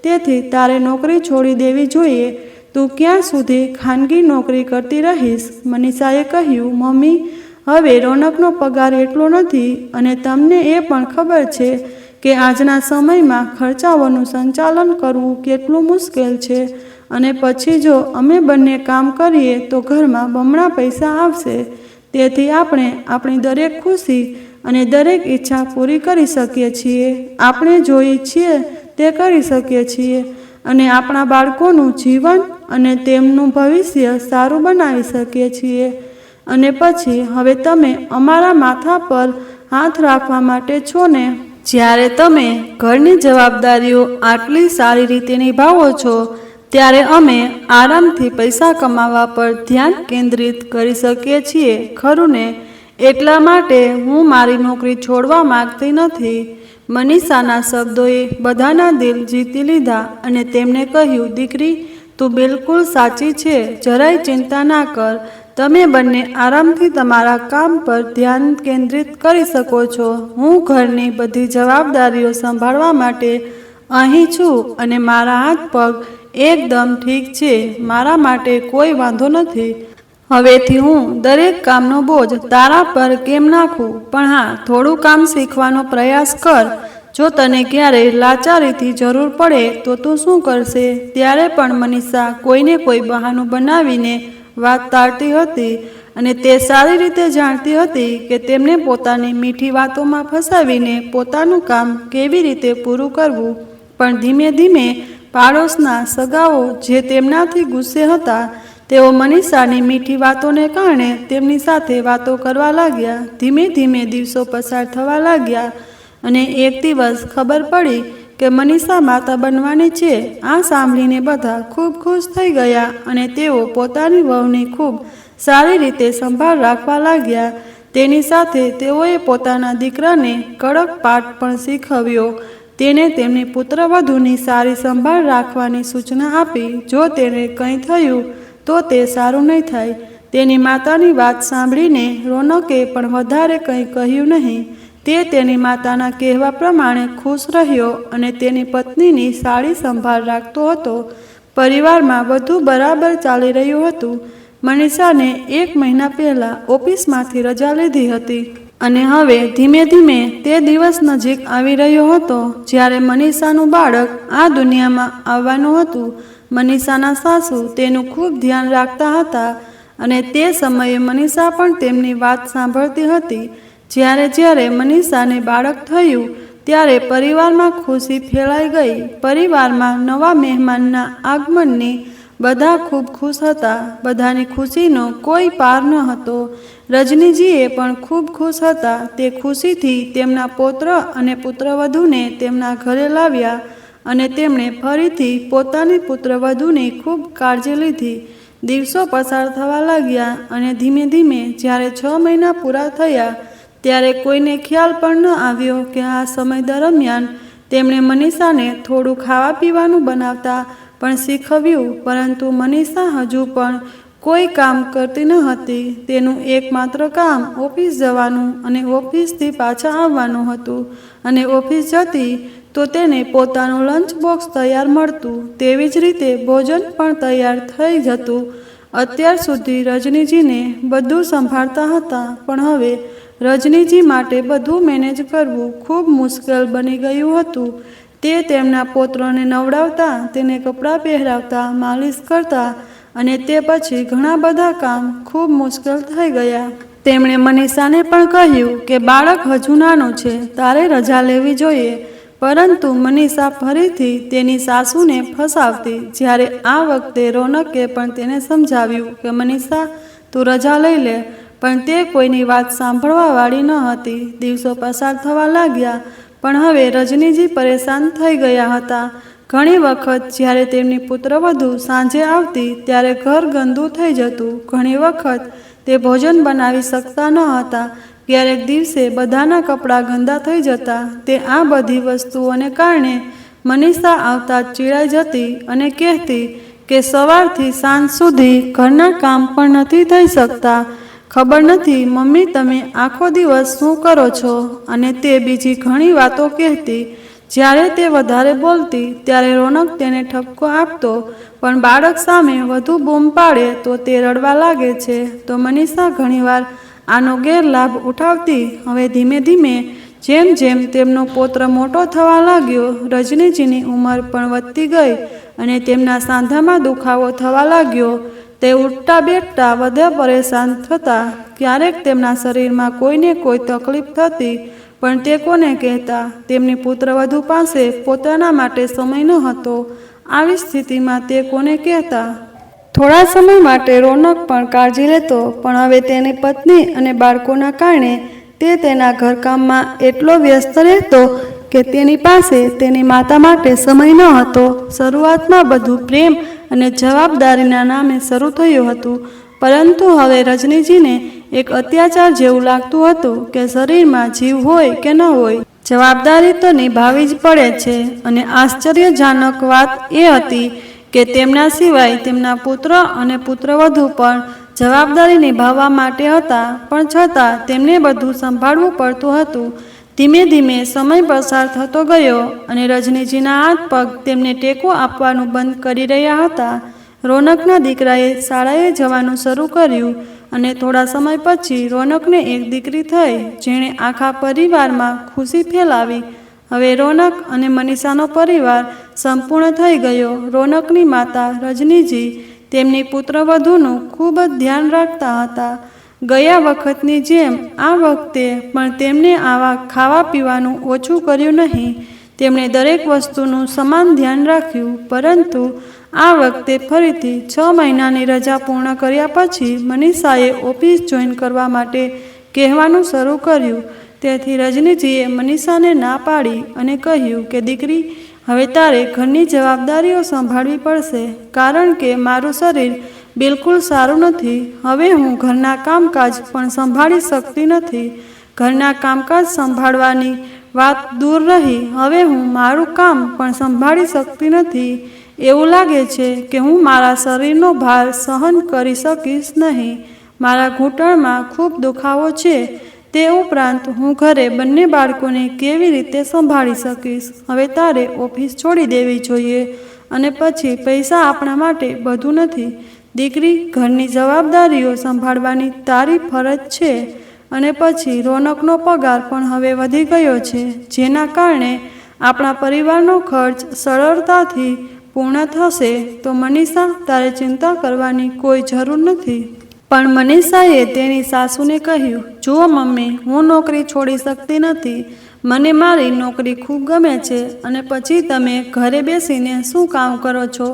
તેથી તારે નોકરી છોડી દેવી જોઈએ. તું ક્યાં સુધી ખાનગી નોકરી કરતી રહીશ? મનીષાએ કહ્યું, મમ્મી, હવે રોનકનો પગાર એટલો નથી અને તમને એ પણ ખબર છે કે આજના સમયમાં ખર્ચાઓનું સંચાલન કરવું કેટલું મુશ્કેલ છે, અને પછી જો અમે બંને કામ કરીએ તો ઘરમાં બમણા પૈસા આવશે. તેથી આપણે આપણી દરેક ખુશી અને દરેક ઈચ્છા પૂરી કરી શકીએ છીએ. આપણે જોઈએ છીએ તે કરી શકીએ છીએ અને આપણા બાળકોનું જીવન અને તેમનું ભવિષ્ય સારું બનાવી શકીએ છીએ. અને પછી હવે તમે અમારા માથા પર હાથ રાખવા માટે છો ને? જ્યારે તમે ઘરની જવાબદારીઓ આટલી સારી રીતે નિભાવો છો, ત્યારે અમે આરામથી પૈસા કમાવા પર ધ્યાન કેન્દ્રિત કરી શકીએ છીએ, ખરું ને? એટલા માટે હું મારી નોકરી છોડવા માંગતી નથી. મનીષાના શબ્દોએ બધાના દિલ જીતી લીધા અને તેમણે કહ્યું, દીકરી, તું બિલકુલ સાચી છે. જરાય ચિંતા ના કર. તમે બંને આરામથી તમારા કામ પર ધ્યાન કેન્દ્રિત કરી શકો છો. હું ઘરની બધી જવાબદારીઓ સંભાળવા માટે અહીં છું અને મારા હાથ પગ એકદમ ઠીક છે. મારા માટે કોઈ વાંધો નથી. હવેથી હું દરેક કામનો બોજ તારા પર કેમ નાખું? પણ હા, થોડું કામ શીખવાનો પ્રયાસ કર. જો તને ક્યારેય લાચારીથી જરૂર પડે તો તું શું કરશે? ત્યારે પણ મનીષા કોઈને કોઈ બહાનું બનાવીને વાત ટાળતી હતી અને તે સારી રીતે જાણતી હતી કે તેમને પોતાની મીઠી વાતોમાં ફસાવીને પોતાનું કામ કેવી રીતે પૂરું કરવું. પણ ધીમે ધીમે પાડોશના સગાઓ જે તેમનાથી ગુસ્સે હતા, તેઓ મનીષાની મીઠી વાતોને કારણે તેમની સાથે વાતો કરવા લાગ્યા. ધીમે ધીમે દિવસો પસાર થવા લાગ્યા અને એક દિવસ ખબર પડી કે મનીષા માતા બનવાની છે. આ સાંભળીને બધા ખૂબ ખુશ થઈ ગયા અને તેઓ પોતાની વહુની ખૂબ સારી રીતે સંભાળ રાખવા લાગ્યા. તેની સાથે તેઓએ પોતાના દીકરાને કડક પાઠ પણ શીખવ્યો. તેને તેમની પુત્રવધુની સારી સંભાળ રાખવાની સૂચના આપી. જો તેને કંઈ થયું તો તે સારું નહીં થાય. તેની માતાની વાત સાંભળીને રોનકે પણ વધારે કંઈ કહ્યું નહીં. તે તેની માતાના કહેવા પ્રમાણે ખુશ રહ્યો અને તેની પત્નીની સારી સંભાળ રાખતો હતો. પરિવારમાં બધું બરાબર ચાલી રહ્યું હતું. મનીષાને 1 મહિના પહેલાં ઓફિસમાંથી રજા લીધી હતી અને હવે ધીમે ધીમે તે દિવસ નજીક આવી રહ્યો હતો જ્યારે મનીષાનું બાળક આ દુનિયામાં આવવાનું હતું. મનીષાના સાસુ તેનું ખૂબ ધ્યાન રાખતા હતા અને તે સમયે મનીષા પણ તેમની વાત સાંભળતી હતી. જ્યારે મનીષાને બાળક થયું ત્યારે પરિવારમાં ખુશી ફેલાઈ ગઈ. પરિવારમાં નવા મહેમાનના આગમનની બધા ખૂબ ખુશ હતા. બધાની ખુશીનો કોઈ પાર ન હતો. રજનીજીએ પણ ખૂબ ખુશ હતા. તે ખુશીથી તેમના પૌત્ર અને પુત્રવધૂને તેમના ઘરે લાવ્યા અને તેમણે ફરીથી પોતાની પુત્રવધૂની ખૂબ કાળજી લીધી. દિવસો પસાર થવા લાગ્યા અને ધીમે ધીમે જ્યારે 6 મહિના પૂરા થયા ત્યારે કોઈને ખ્યાલ પણ ન આવ્યો કે આ સમય દરમિયાન તેમણે મનીષાને થોડું ખાવા પીવાનું બનાવતા પણ શીખવ્યું. પરંતુ મનીષા હજુ પણ કોઈ કામ કરતી ન હતી. તેનું એકમાત્ર કામ ઓફિસ જવાનું અને ઓફિસથી પાછા આવવાનું હતું. અને ઓફિસ જતી તો તેને પોતાનું લંચ બોક્સ તૈયાર મળતું. તેવી જ રીતે ભોજન પણ તૈયાર થઈ જતું. અત્યાર સુધી રજનીજીને બધું સંભાળતા હતા, પણ હવે રજનીજી માટે બધું મેનેજ કરવું ખૂબ મુશ્કેલ બની ગયું હતું. તે તેમના પૌત્રને નવડાવતા, તેને કપડાં પહેરાવતા, માલિશ કરતા અને તે પછી ઘણા બધા કામ ખૂબ મુશ્કેલ થઈ ગયા. તેમણે મનીષાને પણ કહ્યું કે બાળક હજુ નાનું છે, તારે રજા લેવી જોઈએ. પરંતુ મનીષા ફરીથી તેની સાસુને ફસાવતી. જ્યારે આ વખતે રોનકે પણ તેને સમજાવ્યું કે મનીષા, તું રજા લઈ લે, પણ તે કોઈની વાત સાંભળવા વાળી ન હતી. દિવસો પસાર થવા લાગ્યા, પણ હવે રજનીજી પરેશાન થઈ ગયા હતા. ઘણી વખત જ્યારે તેમની પુત્રવધૂ સાંજે આવતી ત્યારે ઘર ગંદુ થઈ જતું. ઘણી વખત તે ભોજન બનાવી શકતા ન હતા. ક્યારેક દિવસે બધાના કપડાં ગંદા થઈ જતા. તે આ બધી વસ્તુઓને કારણે મનીષા આવતા જ ચીડાઈ જતી અને કહેતી કે સવારથી સાંજ સુધી ઘરના કામ પણ નથી થઈ શકતા. ખબર નથી મમ્મી, તમે આખો દિવસ શું કરો છો? અને તે બીજી ઘણી વાતો કહેતી. જ્યારે તે વધારે બોલતી ત્યારે રોનક તેને ઠપકો આપતો, પણ બાળક સામે વધુ બૂમ પાડે તો તે રડવા લાગે છે. તો મનીષા ઘણીવાર આનો ગેરલાભ ઉઠાવતી. હવે ધીમે ધીમે જેમ જેમ તેમનો પૌત્ર મોટો થવા લાગ્યો, રજનીજીની ઉંમર પણ વધતી ગઈ અને તેમના સાંધામાં દુખાવો થવા લાગ્યો. તે ઉઠતા બેઠતા વધુ પરેશાન થતા. ક્યારેક તેમના શરીરમાં કોઈને કોઈ તકલીફ થતી, પણ તે કોને કહેતા? તેમની પુત્રવધૂ પાસે પોતાના માટે સમય ન હતો. આવી સ્થિતિમાં તે કોને કહેતા? થોડા સમય માટે રોનક પણ કાળજી લેતો, પણ હવે તેની પત્ની અને બાળકોના કારણે તે તેના ઘરકામમાં એટલો વ્યસ્ત રહેતો કે તેની પાસે તેની માતા માટે સમય ન હતો. શરૂઆતમાં બધું પ્રેમ અને જવાબદારીના નામે શરૂ થયું હતું, પરંતુ હવે રજનીજીને એક અત્યાચાર જેવું લાગતું હતું કે શરીરમાં જીવ હોય કે ન હોય, જવાબદારી તો નિભાવવી જ પડે છે. અને આશ્ચર્યજનક વાત એ હતી કે તેમના સિવાય તેમના પુત્ર અને પુત્રવધૂ પણ જવાબદારી નિભાવવા માટે હતા, પણ છતાં તેમને બધું સંભાળવું પડતું હતું. ધીમે ધીમે સમય પસાર થતો ગયો અને રજનીજીના હાથ પગ તેમને ટેકો આપવાનું બંધ કરી રહ્યા હતા. રોનકના દીકરાએ શાળાએ જવાનું શરૂ કર્યું અને થોડા સમય પછી રોનકને એક દીકરી થઈ, જેણે આખા પરિવારમાં ખુશી ફેલાવી. હવે રોનક અને મનીષાનો પરિવાર સંપૂર્ણ થઈ ગયો. રોનકની માતા રજનીજી તેમની પુત્રવધૂનું ખૂબ જ ધ્યાન રાખતા હતા. ગયા વખતની જેમ આ વખતે પણ તેમણે આવા ખાવા પીવાનું ઓછું કર્યું નહીં. તેમણે દરેક વસ્તુનું સમાન ધ્યાન રાખ્યું. પરંતુ આ વખતે ફરીથી 6 મહિનાની રજા પૂર્ણ કર્યા પછી મનીષાએ ઓફિસ જોઈન કરવા માટે કહેવાનું શરૂ કર્યું. તેથી રજનીજીએ મનીષાને ના પાડી અને કહ્યું કે દીકરી, હવે તારે ઘરની જવાબદારીઓ સંભાળવી પડશે, કારણ કે મારું શરીર બિલકુલ સારું નથી. હવે હું ઘરના કામકાજ પણ સંભાળી શકતી નથી. ઘરના કામકાજ સંભાળવાની વાત દૂર રહી, હવે હું મારું કામ પણ સંભાળી શકતી નથી. એવું લાગે છે કે હું મારા શરીરનો ભાર સહન કરી શકીશ નહીં. મારા ઘૂંટણમાં ખૂબ દુખાવો છે. તે ઉપરાંત હું ઘરે બંને બાળકોને કેવી રીતે સંભાળી શકીશ? હવે તારે ઓફિસ છોડી દેવી જોઈએ. અને પછી પૈસા આપણા માટે બધું નથી. દીકરી, ઘરની જવાબદારીઓ સંભાળવાની તારી ફરજ છે. અને પછી રોનકનો પગાર પણ હવે વધી ગયો છે, જેના કારણે આપણા પરિવારનો ખર્ચ સરળતાથી પૂર્ણ થશે. તો મનીષા, તારે ચિંતા કરવાની કોઈ જરૂર નથી. પણ મનીષાએ તેની સાસુને કહ્યું, જુઓ મમ્મી, હું નોકરી છોડી શકતી નથી. મને મારી નોકરી ખૂબ ગમે છે. અને પછી તમે ઘરે બેસીને શું કામ કરો છો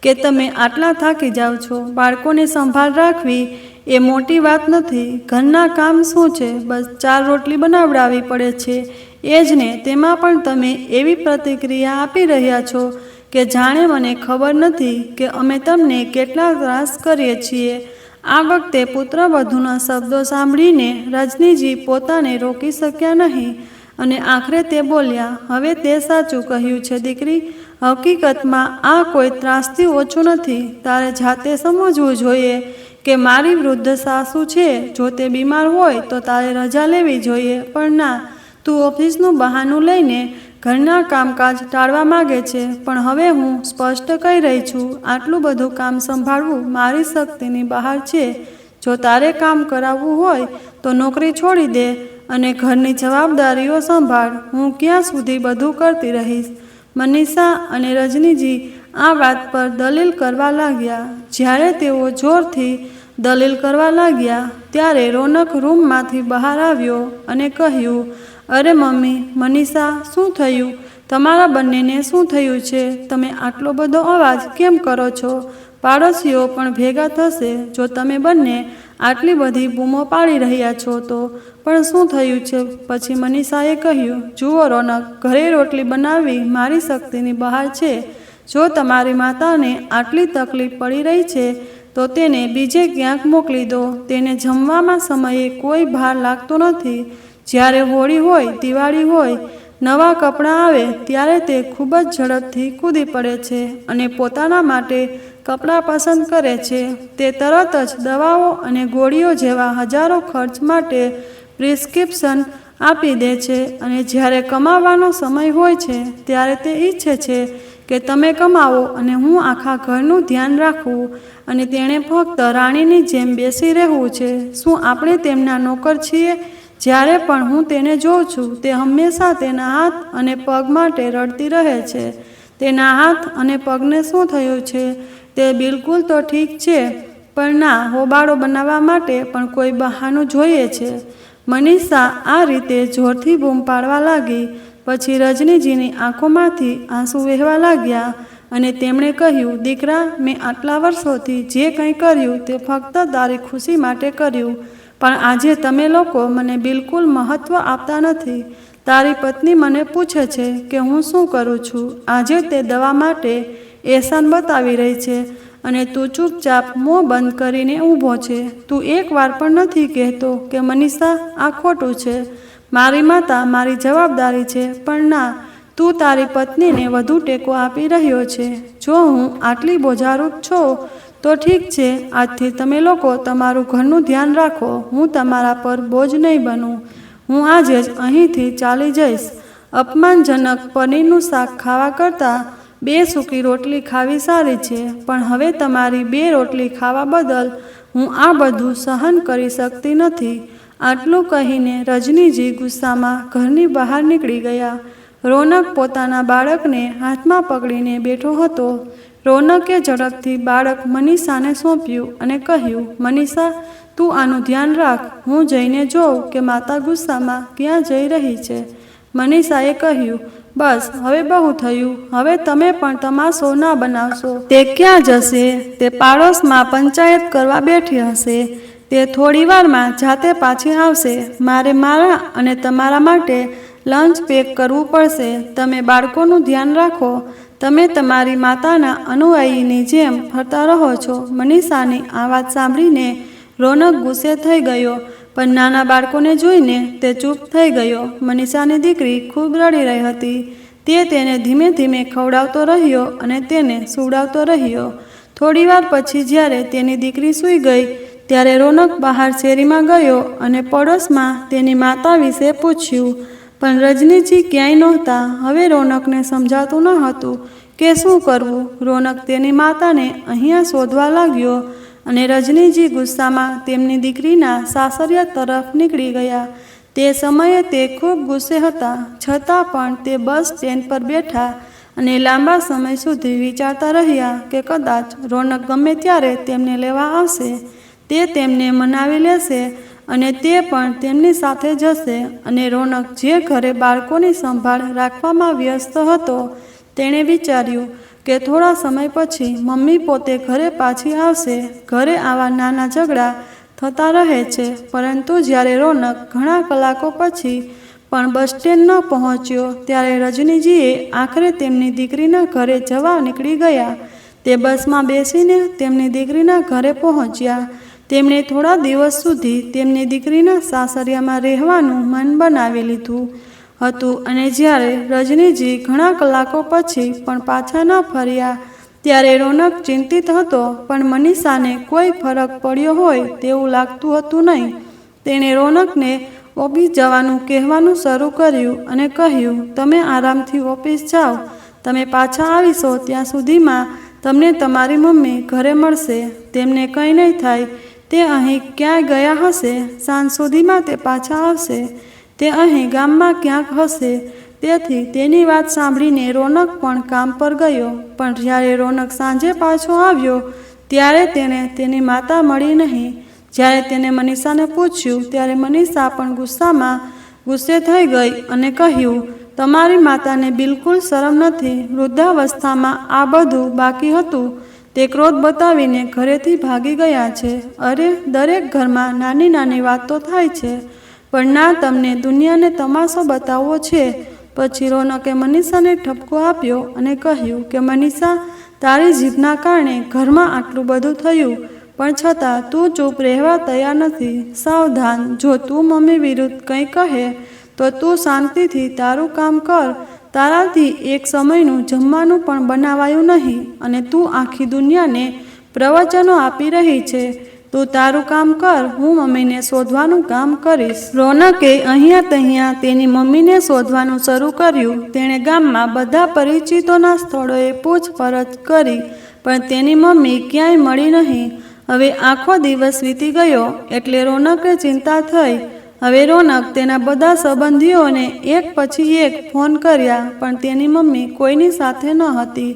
કે તમે આટલા થાકી જાઓ છો? બાળકોની સંભાળ રાખવી એ મોટી વાત નથી. ઘરના કામ શું છે? બસ 4 રોટલી બનાવડાવવી પડે છે, એ જ ને. તેમાં પણ તમે એવી પ્રતિક્રિયા આપી રહ્યા છો કે જાણે મને ખબર નથી કે અમે તમને કેટલા ત્રાસ કરીએ છીએ. આ વખતે પુત્રવધૂના શબ્દો સાંભળીને રજનીજી પોતાને રોકી શક્યા નહીં અને આખરે તે બોલ્યા, હવે તે સાચું કહ્યું છે દીકરી. હકીકતમાં આ કોઈ ત્રાસથી ઓછું નથી. તારે જાતે સમજવું જોઈએ કે મારી વૃદ્ધ સાસુ છે. જો તે બીમાર હોય તો તારે રજા લેવી જોઈએ. પણ ના, તું ઓફિસનું બહાનું લઈને ઘરના કામકાજ ટાળવા માગે છે. પણ હવે હું સ્પષ્ટ કહી રહી છું, આટલું બધું કામ સંભાળવું મારી શક્તિની બહાર છે. જો તારે કામ કરાવવું હોય તો નોકરી છોડી દે અને ઘરની જવાબદારીઓ સંભાળ. હું ક્યાં સુધી બધું કરતી રહીશ? મનીષા અને રજનીજી આ વાત પર દલીલ કરવા લાગ્યા. જ્યારે તેઓ જોરથી દલીલ કરવા લાગ્યા ત્યારે રોનક રૂમમાંથી બહાર આવ્યો અને કહ્યું, અરે મમ્મી, મનીષા, શું થયું? તમારા બંનેને શું થયું છે? તમે આટલો બધો અવાજ કેમ કરો છો? પાડોશીઓ પણ ભેગા થશે જો તમે બંને આટલી બધી બૂમો પાડી રહ્યા છો તો. પણ શું થયું છે? પછી મનીષાએ કહ્યું, જુઓ રોનક, ઘરે રોટલી બનાવવી મારી શક્તિની બહાર છે. જો તમારી માતાને આટલી તકલીફ પડી રહી છે તો તેને બીજે ક્યાંક મોકલી દો. તેને જમવામાં સમયે કોઈ ભાર લાગતો નથી. જ્યારે હોળી હોય, દિવાળી હોય, નવા કપડાં આવે ત્યારે તે ખૂબ જ ઝડપથી કૂદી પડે છે અને પોતાના માટે કપડાં પસંદ કરે છે. તે તરત જ દવાઓ અને ગોળીઓ જેવા હજારો ખર્ચ માટે પ્રિસ્ક્રિપ્શન આપી દે છે. અને જ્યારે કમાવાનો સમય હોય છે ત્યારે તે ઈચ્છે છે કે તમે કમાવો અને હું આખા ઘરનું ધ્યાન રાખું. અને તેણે ફક્ત રાણીની જેમ બેસી રહેવું છે. શું આપણે તેમના નોકર છીએ? જ્યારે પણ હું તેને જોઉં છું તે હંમેશા તેના હાથ અને પગ માટે રડતી રહે છે. તેના હાથ અને પગને શું થયું છે? તે બિલકુલ તો ઠીક છે, પણ ના, હોબાળો બનાવવા માટે પણ કોઈ બહાનું જોઈએ છે. મનીષા આ રીતે જોરથી બૂમ પાડવા લાગી. પછી રજનીજીની આંખોમાંથી આંસુ વહેવા લાગ્યા અને તેમણે કહ્યું, દીકરા, મેં આટલા વર્ષોથી જે કંઈ કર્યું તે ફક્ત તારી ખુશી માટે કર્યું. પણ આજે તમે લોકો મને બિલકુલ મહત્ત્વ આપતા નથી. તારી પત્ની મને પૂછે છે કે હું શું કરું છું. આજે તે દવા માટે એહસાન બતાવી રહી છે અને તું ચૂપચાપ મોં બંધ કરીને ઊભો છે. તું એક વાર પણ નથી કહેતો કે મનીષા, આ ખોટું છે. મારી માતા મારી જવાબદારી છે. પણ ના, તું તારી પત્નીને વધુ ટેકો આપી રહ્યો છે. જો હું આટલી બોજારૂપ છું તો ઠીક છે, આજથી તમે લોકો તમારું ઘરનું ધ્યાન રાખો. હું તમારા પર બોજ નહીં બનું. હું આજે જ અહીંથી ચાલી જઈશ. અપમાનજનક પનીરનું શાક ખાવા કરતાં 2 સૂકી રોટલી ખાવી સારી છે. પણ હવે તમારી 2 રોટલી ખાવા બદલ હું આ બધું સહન કરી શકતી નથી. આટલું કહીને રજનીજી ગુસ્સામાં ઘરની બહાર નીકળી ગયા. રોનક પોતાના બાળકને હાથમાં પકડીને બેઠો હતો. રોનકે ઝડપથી બાળક મનીષાને સોંપ્યું અને કહ્યું, મનીષા, તું આનું ધ્યાન રાખ. હું જઈને જોઉં કે માતા ગુસ્સામાં ક્યાં જઈ રહી છે. મનીષાએ કહ્યું, બસ, હવે બહુ થયું. હવે તમે પણ તમાશો ના બનાવશો. તે ક્યાં જશે? તે પાડોશમાં પંચાયત કરવા બેઠી હશે. તે થોડી વારમાં જાતે પાછી આવશે. મારે મારા અને તમારા માટે લંચ પેક કરવું પડશે. તમે બાળકોનું ધ્યાન રાખો. તમે તમારી માતાના અનુયાયીની જેમ ફરતા રહો છો. મનીષાની આ વાત સાંભળીને રોનક ગુસ્સે થઈ ગયો, પણ નાના બાળકોને જોઈને તે ચૂપ થઈ ગયો. મનીષાની દીકરી ખૂબ રડી રહી હતી. તે તેને ધીમે ધીમે ખવડાવતો રહ્યો અને તેને સુવડાવતો રહ્યો. થોડીવાર પછી જ્યારે તેની દીકરી સૂઈ ગઈ ત્યારે રોનક બહાર શેરીમાં ગયો અને પડોશમાં તેની માતા વિશે પૂછ્યું. પણ રજનીજી ક્યાંય નહોતા. હવે રોનકને સમજાતું ન હતું કે શું કરવું. રોનક તેની માતાને અહીંયા શોધવા લાગ્યો અને રજનીજી ગુસ્સામાં તેમની દીકરીના સાસરિયા તરફ નીકળી ગયા. તે સમયે તે ખૂબ ગુસ્સે હતા. છતાં પણ તે બસ સ્ટેન્ડ પર બેઠા અને લાંબા સમય સુધી વિચારતા રહ્યા કે કદાચ રોનક ગમે ત્યારે તેમને લેવા આવશે. તે તેમને મનાવી લેશે અને તે પણ તેમની સાથે જશે. અને રોનક જે ઘરે બાળકોની સંભાળ રાખવામાં વ્યસ્ત હતો, તેણે વિચાર્યું કે થોડા સમય પછી મમ્મી પોતે ઘરે પાછી આવશે. ઘરે આવા નાના ઝઘડા થતા રહે છે, પરંતુ જ્યારે રોનક ઘણા કલાકો પછી પણ બસ સ્ટેન્ડ ન પહોંચ્યો, ત્યારે રજનીજીએ આખરે તેમની દીકરીના ઘરે જવા નીકળી ગયા. તે બસમાં બેસીને તેમની દીકરીના ઘરે પહોંચ્યા. તેમણે થોડા દિવસ સુધી તેમની દીકરીના સાસરિયામાં રહેવાનું મન બનાવી લીધું હતું અને જ્યારે રજનીજી ઘણા કલાકો પછી પણ પાછા ન ફર્યા, ત્યારે રોનક ચિંતિત હતો. પણ મનીષાને કોઈ ફરક પડ્યો હોય તેવું લાગતું હતું નહીં. તેણે રોનકને ઓફિસ જવાનું કહેવાનું શરૂ કર્યું અને કહ્યું, તમે આરામથી ઓફિસ જાઓ. તમે પાછા આવીશો ત્યાં સુધીમાં તમને તમારી મમ્મી ઘરે મળશે. તેમને કંઈ નહીં થાય. તે અહીં ક્યાંય ગયા હશે. સાંજ સુધીમાં તે પાછા આવશે. તે અહીં ગામમાં ક્યાંક હશે. તેથી તેની વાત સાંભળીને રોનક પણ કામ પર ગયો. પણ જ્યારે રોનક સાંજે પાછો આવ્યો, ત્યારે તેને તેની માતા મળી નહીં. જ્યારે તેને મનીષાને પૂછ્યું, ત્યારે મનીષા પણ ગુસ્સે થઈ ગઈ અને કહ્યું, તમારી માતાને બિલકુલ શરમ નથી. વૃદ્ધાવસ્થામાં આ બધું બાકી હતું. તે ક્રોધ બતાવીને ઘરેથી ભાગી ગયા છે. અરે, દરેક ઘરમાં નાની નાની વાતો થાય છે, પણ ના તમને દુનિયાને તમાશો બતાવવો છે. પછી રોનકે મનીષાને ઠપકો આપ્યો અને કહ્યું કે મનીષા, તારી જીભના કારણે ઘરમાં આટલું બધું થયું, પણ છતાં તું ચૂપ રહેવા તૈયાર નથી. સાવધાન, જો તું મમ્મી વિરુદ્ધ કંઈ કહે તો તું શાંતિથી તારું કામ કર. તારાથી એક સમયનું જમવાનું પણ બનાવાયું નહીં અને તું આખી દુનિયાને પ્રવચનો આપી રહી છે. તું તારું કામ કર, હું મમ્મીને શોધવાનું કામ કરીશ. રોનકે અહીંયા તહીંયા તેની મમ્મીને શોધવાનું શરૂ કર્યું. તેણે ગામમાં બધા પરિચિતોના સ્થળોએ પૂછપરછ કરી, પણ તેની મમ્મી ક્યાંય મળી નહીં. હવે આખો દિવસ વીતી ગયો એટલે રોનકને ચિંતા થઈ. હવે રોનક તેના બધા સંબંધીઓને એક પછી એક ફોન કર્યા, પણ તેની મમ્મી કોઈની સાથે ન હતી.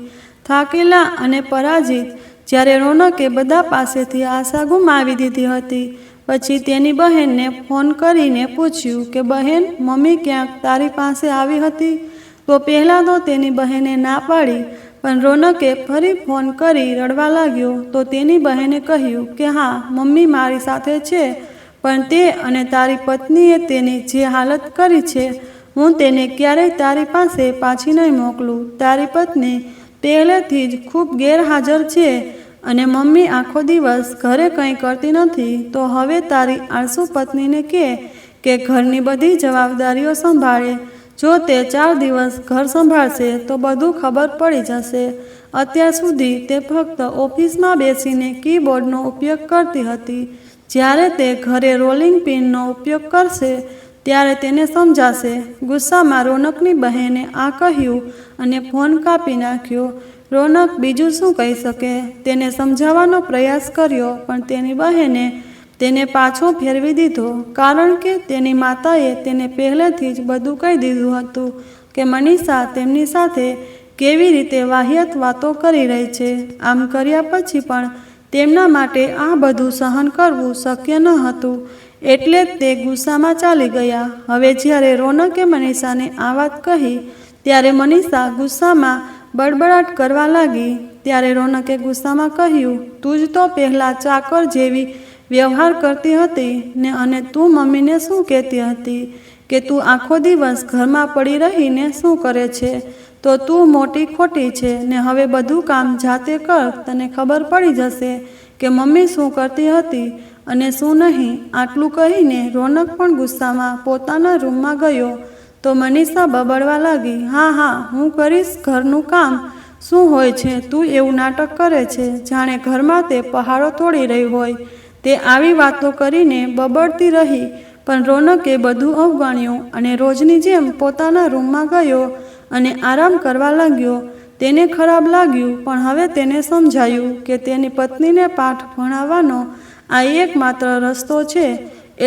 થાકેલા અને પરાજિત જ્યારે રોનકે બધા પાસેથી આશા ગુમાવી દીધી હતી, પછી તેની બહેનને ફોન કરીને પૂછ્યું કે બહેન, મમ્મી ક્યાંક તારી પાસે આવી હતી? તો પહેલાં તો તેની બહેને ના પાડી, પણ રોનકે ફરી ફોન કરી રડવા લાગ્યો. તો તેની બહેને કહ્યું કે હા, મમ્મી મારી સાથે છે, પણ તે અને તારી પત્નીએ તેની જે હાલત કરી છે, હું તેને ક્યારેય તારી પાસે પાછી નહીં મોકલું. તારી પત્ની પહેલેથી જ ખૂબ ગેરહાજર છે અને મમ્મી આખો દિવસ ઘરે કંઈ કરતી નથી. તો હવે તારી આળસુ પત્નીને કહે કે ઘરની બધી જવાબદારીઓ સંભાળે. જો તે 4 દિવસ ઘર સંભાળશે તો બધું ખબર પડી જશે. અત્યાર સુધી તે ફક્ત ઓફિસમાં બેસીને કીબોર્ડનો ઉપયોગ કરતી હતી. જ્યારે તે ઘરે રોલિંગ પિનનો ઉપયોગ કરશે ત્યારે તેને સમજાશે. ગુસ્સામાં રોનકની બહેને આ કહ્યું અને ફોન કાપી નાખ્યો. રોનક બીજું શું કહી શકે? તેને સમજાવવાનો પ્રયાસ કર્યો, પણ તેની બહેને તેને પાછો ફેરવી દીધો, કારણ કે તેની માતાએ તેને પહેલેથી જ બધું કહી દીધું હતું કે મનીષા તેમની સાથે કેવી રીતે વાહિયાત વાતો કરી રહી છે. આમ કર્યા પછી પણ તેમના માટે આ બધું સહન કરવું શક્ય ન હતું, એટલે જ તે ગુસ્સામાં ચાલી ગયા. હવે જ્યારે રોનકે મનીષાને આ વાત કહી, ત્યારે મનીષા ગુસ્સામાં બડબડાટ કરવા લાગી. ત્યારે રોનકે ગુસ્સામાં કહ્યું, તું જ તો પહેલાં ચાકર જેવી વ્યવહાર કરતી હતી ને, અને તું મમ્મીને શું કહેતી હતી કે તું આખો દિવસ ઘરમાં પડી રહીને શું કરે છે? તો તું મોટી ખોટી છે ને હવે બધું કામ જાતે કર. તને ખબર પડી જશે કે મમ્મી શું કરતી હતી અને શું નહીં. આટલું કહીને રોનક પણ ગુસ્સામાં પોતાના રૂમમાં ગયો. તો મનીષા બબડવા લાગી, હા હા, હું કરીશ ઘરનું કામ. શું હોય છે, તું એવું નાટક કરે છે જાણે ઘરમાં તે પહાડો તોડી રહી હોય. તે આવી વાતો કરીને બબડતી રહી, પણ રોનકે બધું અવગણ્યું અને રોજની જેમ પોતાના રૂમમાં ગયો અને આરામ કરવા લાગ્યો. તેને ખરાબ લાગ્યું, પણ હવે તેને સમજાયું કે તેની પત્નીને પાઠ ભણાવવાનો આ એકમાત્ર રસ્તો છે.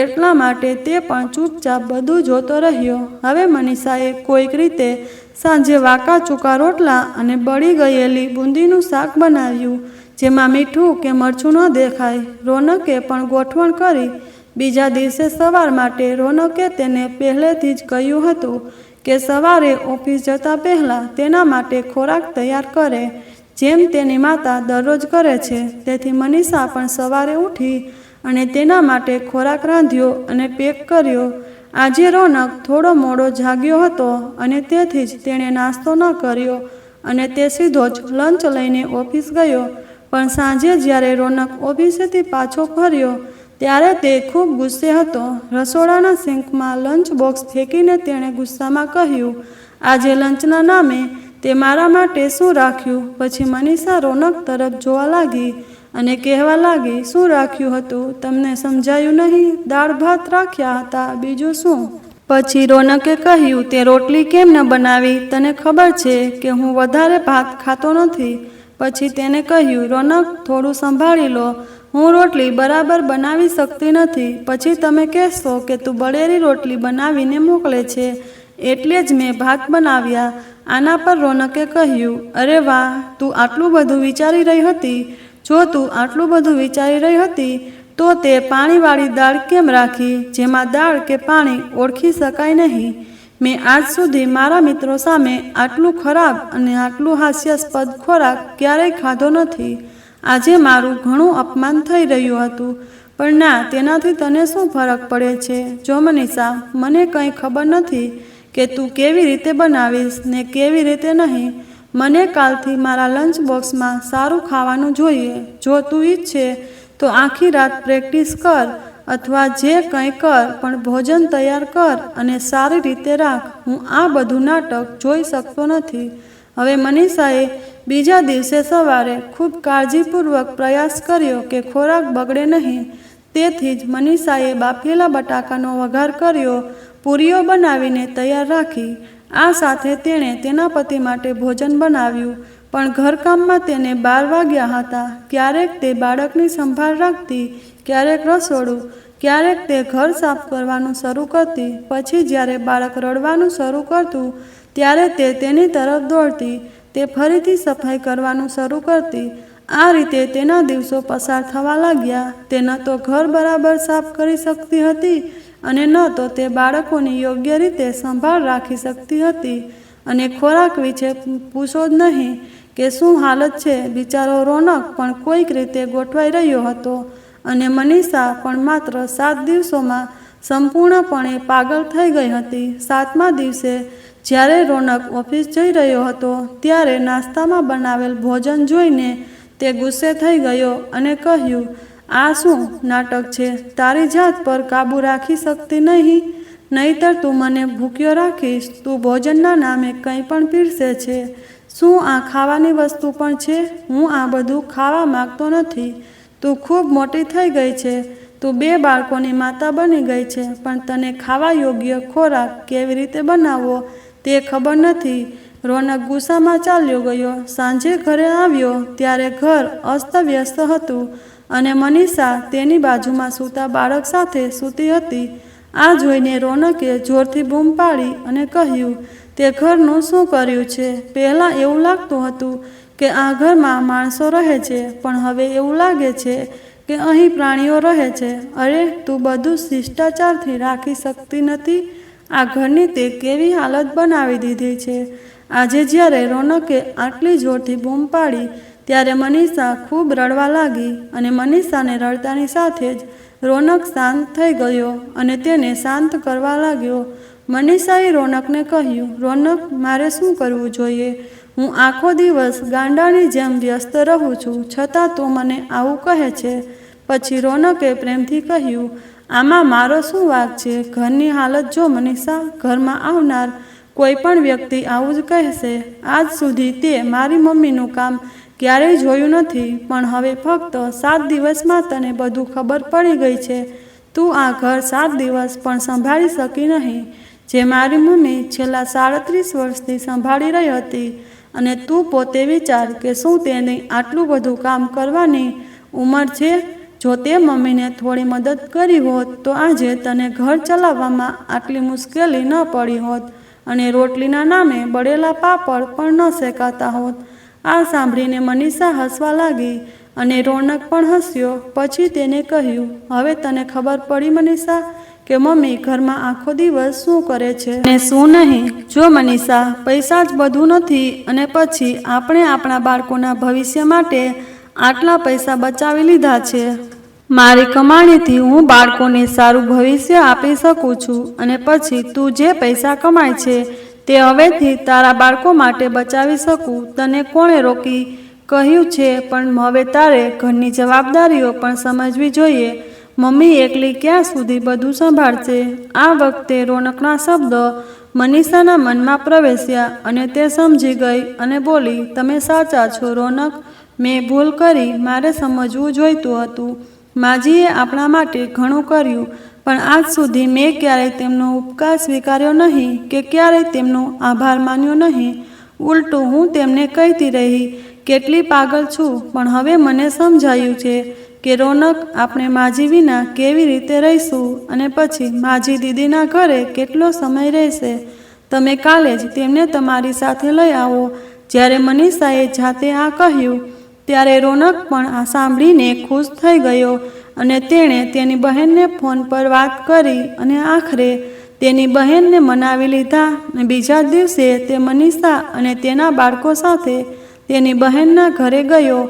એટલા માટે તે પણ ચૂપચાપ બધું જોતો રહ્યો. હવે મનીષાએ કોઈક રીતે સાંજે વાંકા ચૂકા રોટલા અને બળી ગયેલી બુંદીનું શાક બનાવ્યું, જેમાં મીઠું કે મરચું ન દેખાય. રોનકે પણ ગોઠવણ કરી. બીજા દિવસે સવાર માટે રોનકે તેને પહેલેથી જ કહ્યું હતું કે સવારે ઓફિસ જતા પહેલાં તેના માટે ખોરાક તૈયાર કરે, જેમ તેની માતા દરરોજ કરે છે. તેથી મનીષા પણ સવારે ઉઠી અને તેના માટે ખોરાક રાંધ્યો અને પેક કર્યો. આજે રોનક થોડો મોડો જાગ્યો હતો અને તેથી જ તેણે નાસ્તો ન કર્યો અને તે સીધો જ લંચ લઈને ઓફિસ ગયો. પણ સાંજે જ્યારે રોનક ઓફિસેથી પાછો ફર્યો ત્યારે તે ખૂબ ગુસ્સે હતો. રસોડાના સિંકમાં લંચ બોક્સ ફેંકીને તેણે ગુસ્સામાં કહ્યું, આજે લંચના નામે તે મારા માટે શું રાખ્યું? પછી મનીષા રોનક તરફ જોવા લાગી અને કહેવા લાગી, શું રાખ્યું હતું? તમને સમજાયું નહીં? દાળ ભાત રાખ્યા હતા, બીજું શું? પછી રોનકે કહ્યું, તે રોટલી કેમ ન બનાવી? તને ખબર છે કે હું વધારે ભાત ખાતો નથી. પછી તેને કહ્યું, રોનક થોડું સંભાળી લો, હું રોટલી બરાબર બનાવી શકતી નથી. પછી તમે કહેશો કે તું બળેલી રોટલી બનાવીને મોકલે છે, એટલે જ મેં ભાત બનાવ્યા. આના પર રોનકે કહ્યું, અરે વાહ, તું આટલું બધું વિચારી રહી હતી. જો તું આટલું બધું વિચારી રહી હતી તો તે પાણીવાળી દાળ કેમ રાખી, જેમાં દાળ કે પાણી ઓળખી શકાય નહીં? મેં આજ સુધી મારા મિત્રો સામે આટલું ખરાબ અને આટલું હાસ્યાસ્પદ ખોરાક ક્યારેય ખાધો નથી. આજે મારું ઘણું અપમાન થઈ રહ્યું હતું, પણ ના, તેનાથી તને શું ફરક પડે છે? જો મનીષા, મને કંઈ ખબર નથી કે તું કેવી રીતે બનાવીશ ને કેવી રીતે નહીં. મને કાલથી મારા લંચ બોક્સમાં સારું ખાવાનું જોઈએ. જો તું ઈચ્છે તો આખી રાત પ્રેક્ટિસ કર અથવા જે કંઈ કર, પણ ભોજન તૈયાર કર અને સારી રીતે રાખ. હું આ બધું નાટક જોઈ શકતો નથી. હવે મનીષાએ બીજા દિવસે સવારે ખૂબ કાળજીપૂર્વક પ્રયાસ કર્યો કે ખોરાક બગડે નહીં. તેથી જ મનીષાએ બાફેલા બટાકાનો વઘાર કર્યો, પૂરીઓ બનાવીને તૈયાર રાખી. આ સાથે તેણે તેના પતિ માટે ભોજન બનાવ્યું. પણ ઘરકામમાં તેને 12 વાગ્યા હતા. ક્યારેક તે બાળકની સંભાળ રાખતી, ક્યારેક રસોડું, ક્યારેક તે ઘર સાફ કરવાનું શરૂ કરતી. પછી જ્યારે બાળક રડવાનું શરૂ કરતું ત્યારે તે તેની તરફ દોડતી. તે ફરીથી સફાઈ કરવાનું શરૂ કરતી. આ રીતે તેના દિવસો પસાર થવા લાગ્યા. તે ન તો ઘર બરાબર સાફ કરી શકતી હતી અને ન તો તે બાળકોની યોગ્ય રીતે સંભાળ રાખી શકતી હતી. અને ખોરાક વિશે પૂછો જ નહીં કે શું હાલત છે. બિચારો રોનક પણ કોઈક રીતે ગોઠવાઈ રહ્યો હતો અને મનીષા પણ માત્ર 7 દિવસોમાં સંપૂર્ણપણે પાગલ થઈ ગઈ હતી. 7મા દિવસે જ્યારે રોનક ઓફિસ જઈ રહ્યો હતો ત્યારે નાસ્તામાં બનાવેલ ભોજન જોઈને તે ગુસ્સે થઈ ગયો અને કહ્યું, આ શું નાટક છે? તારી જાત પર કાબૂ રાખી શકતી નહીં, નહીતર તું મને ભૂખ્યો રાખીશ. તું ભોજનના નામે કંઈ પણ પીરસે છે. શું આ ખાવાની વસ્તુ પણ છે? હું આ બધું ખાવા માગતો નથી. તું ખૂબ મોટી થઈ ગઈ છે. તું 2 બાળકોની માતા બની ગઈ છે, પણ તને ખાવા યોગ્ય ખોરાક કેવી રીતે બનાવવો તે ખબર નથી. રોનક ગુસ્સામાં ચાલ્યો ગયો. સાંજે ઘરે આવ્યો ત્યારે ઘર અસ્તવ્યસ્ત હતું અને મનીષા તેની બાજુમાં સૂતા બાળક સાથે સૂતી હતી. આ જોઈને રોનકે જોરથી બૂમ પાડી અને કહ્યું, તે ઘરનું શું કર્યું છે? પહેલાં એવું લાગતું હતું કે આ ઘરમાં માણસો રહે છે, પણ હવે એવું લાગે છે કે અહીં પ્રાણીઓ રહે છે. અરે, તું બધું શિષ્ટાચારથી રાખી શકતી નથી. આ ઘરની તે કેવી હાલત બનાવી દીધી છે. આજે જ્યારે રોનકે આટલી જોરથી બૂમ પાડી ત્યારે મનીષા ખૂબ રડવા લાગી અને મનીષાને રડતાની સાથે જ રોનક શાંત થઈ ગયો અને તેને શાંત કરવા લાગ્યો. મનીષાએ રોનકને કહ્યું, રોનક, મારે શું કરવું જોઈએ? હું આખો દિવસ ગાંડાની જેમ વ્યસ્ત રહું છું, છતાં તું મને આવું કહે છે. પછી રોનકે પ્રેમથી કહ્યું, આમાં મારો શું વાંક છે? ઘરની હાલત જો મનીષા. ઘરમાં આવનાર કોઈ પણ વ્યક્તિ આવું જ કહેશે. આજ સુધી તે મારી મમ્મીનું કામ ક્યારેય જોયું નથી, પણ હવે ફક્ત 7 દિવસમાં તને બધું ખબર પડી ગઈ છે. તું આ ઘર 7 દિવસ પણ સંભાળી શકી નહીં, જે મારી મમ્મી છેલ્લા 37 વર્ષથી સંભાળી રહી હતી. અને તું પોતે વિચાર કે શું તેની આટલું બધું કામ કરવાની ઉંમર છે? જો તે મમ્મીને થોડી મદદ કરી હોત તો આજે તને ઘર ચલાવવામાં આટલી મુશ્કેલી ન પડી હોત. અને રોટલીના નામે બળેલા પાપડ પણ ન શેકાતા હોત. આ સાંભળીને મનીષા હસવા લાગી અને રોનક પણ હસ્યો. પછી તેને કહ્યું, હવે તને ખબર પડી મનીષા કે મમ્મી ઘરમાં આખો દિવસ શું કરે છે અને શું નહીં. જો મનીષા, પૈસા જ બધું નથી અને પછી આપણે આપણા બાળકોના ભવિષ્ય માટે આટલા પૈસા બચાવી લીધા છે. મારી કમાણીથી હું બાળકોને સારું ભવિષ્ય આપી શકું છું અને પછી તું જે પૈસા કમાય છે તે હવેથી તારા બાળકો માટે બચાવી શકું. તને કોણે રોકી કહ્યું છે, પણ હવે તારે ઘરની જવાબદારીઓ પણ સમજવી જોઈએ. મમ્મી એકલી ક્યાં સુધી બધું સંભાળશે? આ વખતે રોનકના શબ્દો મનીષાના મનમાં પ્રવેશ્યા અને તે સમજી ગઈ અને બોલી, તમે સાચા છો રોનક, મેં ભૂલ કરી. મારે સમજવું જોઈતું હતું. માજીએ આપણા માટે ઘણું કર્યું, પણ આજ સુધી મેં ક્યારેય તેમનો ઉપકાર સ્વીકાર્યો નહીં કે ક્યારેય તેમનો આભાર માન્યો નહીં. ઉલટું હું તેમને કહેતી રહી કેટલી પાગલ છું. પણ હવે મને સમજાયું છે કે રોનક, આપણે માજી વિના કેવી રીતે રહીશું અને પછી માજી દીદીના ઘરે કેટલો સમય રહેશે. તમે કાલે જ તેમને તમારી સાથે લઈ આવો. જ્યારે મનીષાએ જાતે આ કહ્યું ત્યારે રોનક પણ આ સાંભળીને ખુશ થઈ ગયો અને તેણે તેની બહેનને ફોન પર વાત કરી અને આખરે તેની બહેનને મનાવી લીધા. બીજા દિવસે તે મનીષા અને તેના બાળકો સાથે તેની બહેનના ઘરે ગયો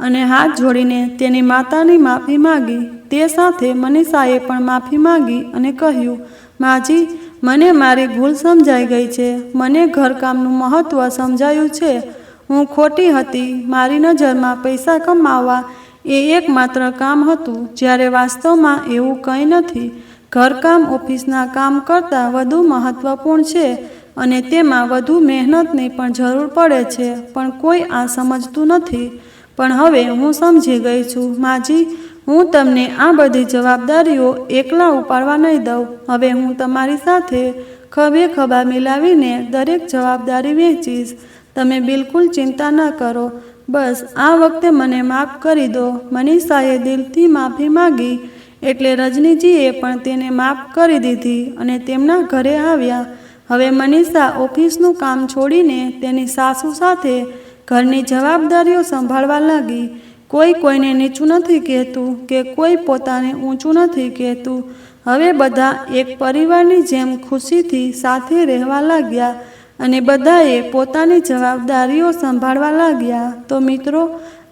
અને હાથ જોડીને તેની માતાની માફી માગી. તે સાથે મનીષાએ પણ માફી માગી અને કહ્યું, માજી, મને મારી ભૂલ સમજાઈ ગઈ છે. મને ઘરકામનું મહત્ત્વ સમજાયું છે. હું ખોટી હતી. મારી નજરમાં પૈસા કમાવવા એ એકમાત્ર કામ હતું, જ્યારે વાસ્તવમાં એવું કંઈ નથી. ઘરકામ ઓફિસના કામ કરતાં વધુ મહત્ત્વપૂર્ણ છે અને તેમાં વધુ મહેનતની પણ જરૂર પડે છે, પણ કોઈ આ સમજતું નથી. પણ હવે હું સમજી ગઈ છું માજી, હું તમને આ બધી જવાબદારીઓ એકલા ઉપાડવા નહીં દઉં. હવે હું તમારી સાથે ખભે ખભા મિલાવીને દરેક જવાબદારી વહેંચીશ. તમે બિલકુલ ચિંતા ન કરો. બસ આ વખતે મને માફ કરી દો. મનીષાએ દિલથી માફી માગી એટલે રજનીજીએ પણ તેને માફ કરી દીધી અને તેમના ઘરે આવ્યા. હવે મનીષા ઓફિસનું કામ છોડીને તેની સાસુ સાથે ઘરની જવાબદારીઓ સંભાળવા લાગી. કોઈ કોઈને નીચું નથી કહેતું કે કોઈ પોતાને ઊંચું નથી કહેતું. હવે બધા એક પરિવારની જેમ ખુશીથી સાથે રહેવા લાગ્યા અને બધાએ પોતાની જવાબદારીઓ સંભાળવા લાગ્યા. તો મિત્રો,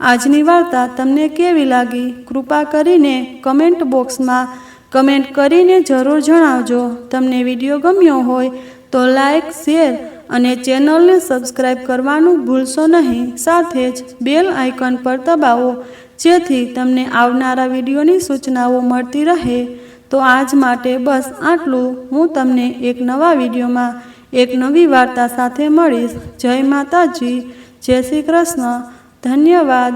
આજની વાર્તા તમને કેવી લાગી? કૃપા કરીને કમેન્ટ બોક્સમાં કમેન્ટ કરીને જરૂર જણાવજો. તમને વિડીયો ગમ્યો હોય તો લાઈક, શેર અને ચેનલને સબસ્ક્રાઈબ કરવાનું ભૂલશો નહીં. સાથે જ બેલ આઇકન પર દબાવો જેથી તમને આવનારા વિડીયોની સૂચનાઓ મળતી રહે. તો આજ માટે બસ આટલું. હું તમને એક નવા વિડીયોમાં એક નવી વાર્તા સાથે મળીશ. જય માતાજી, જય શ્રી કૃષ્ણ, ધન્યવાદ.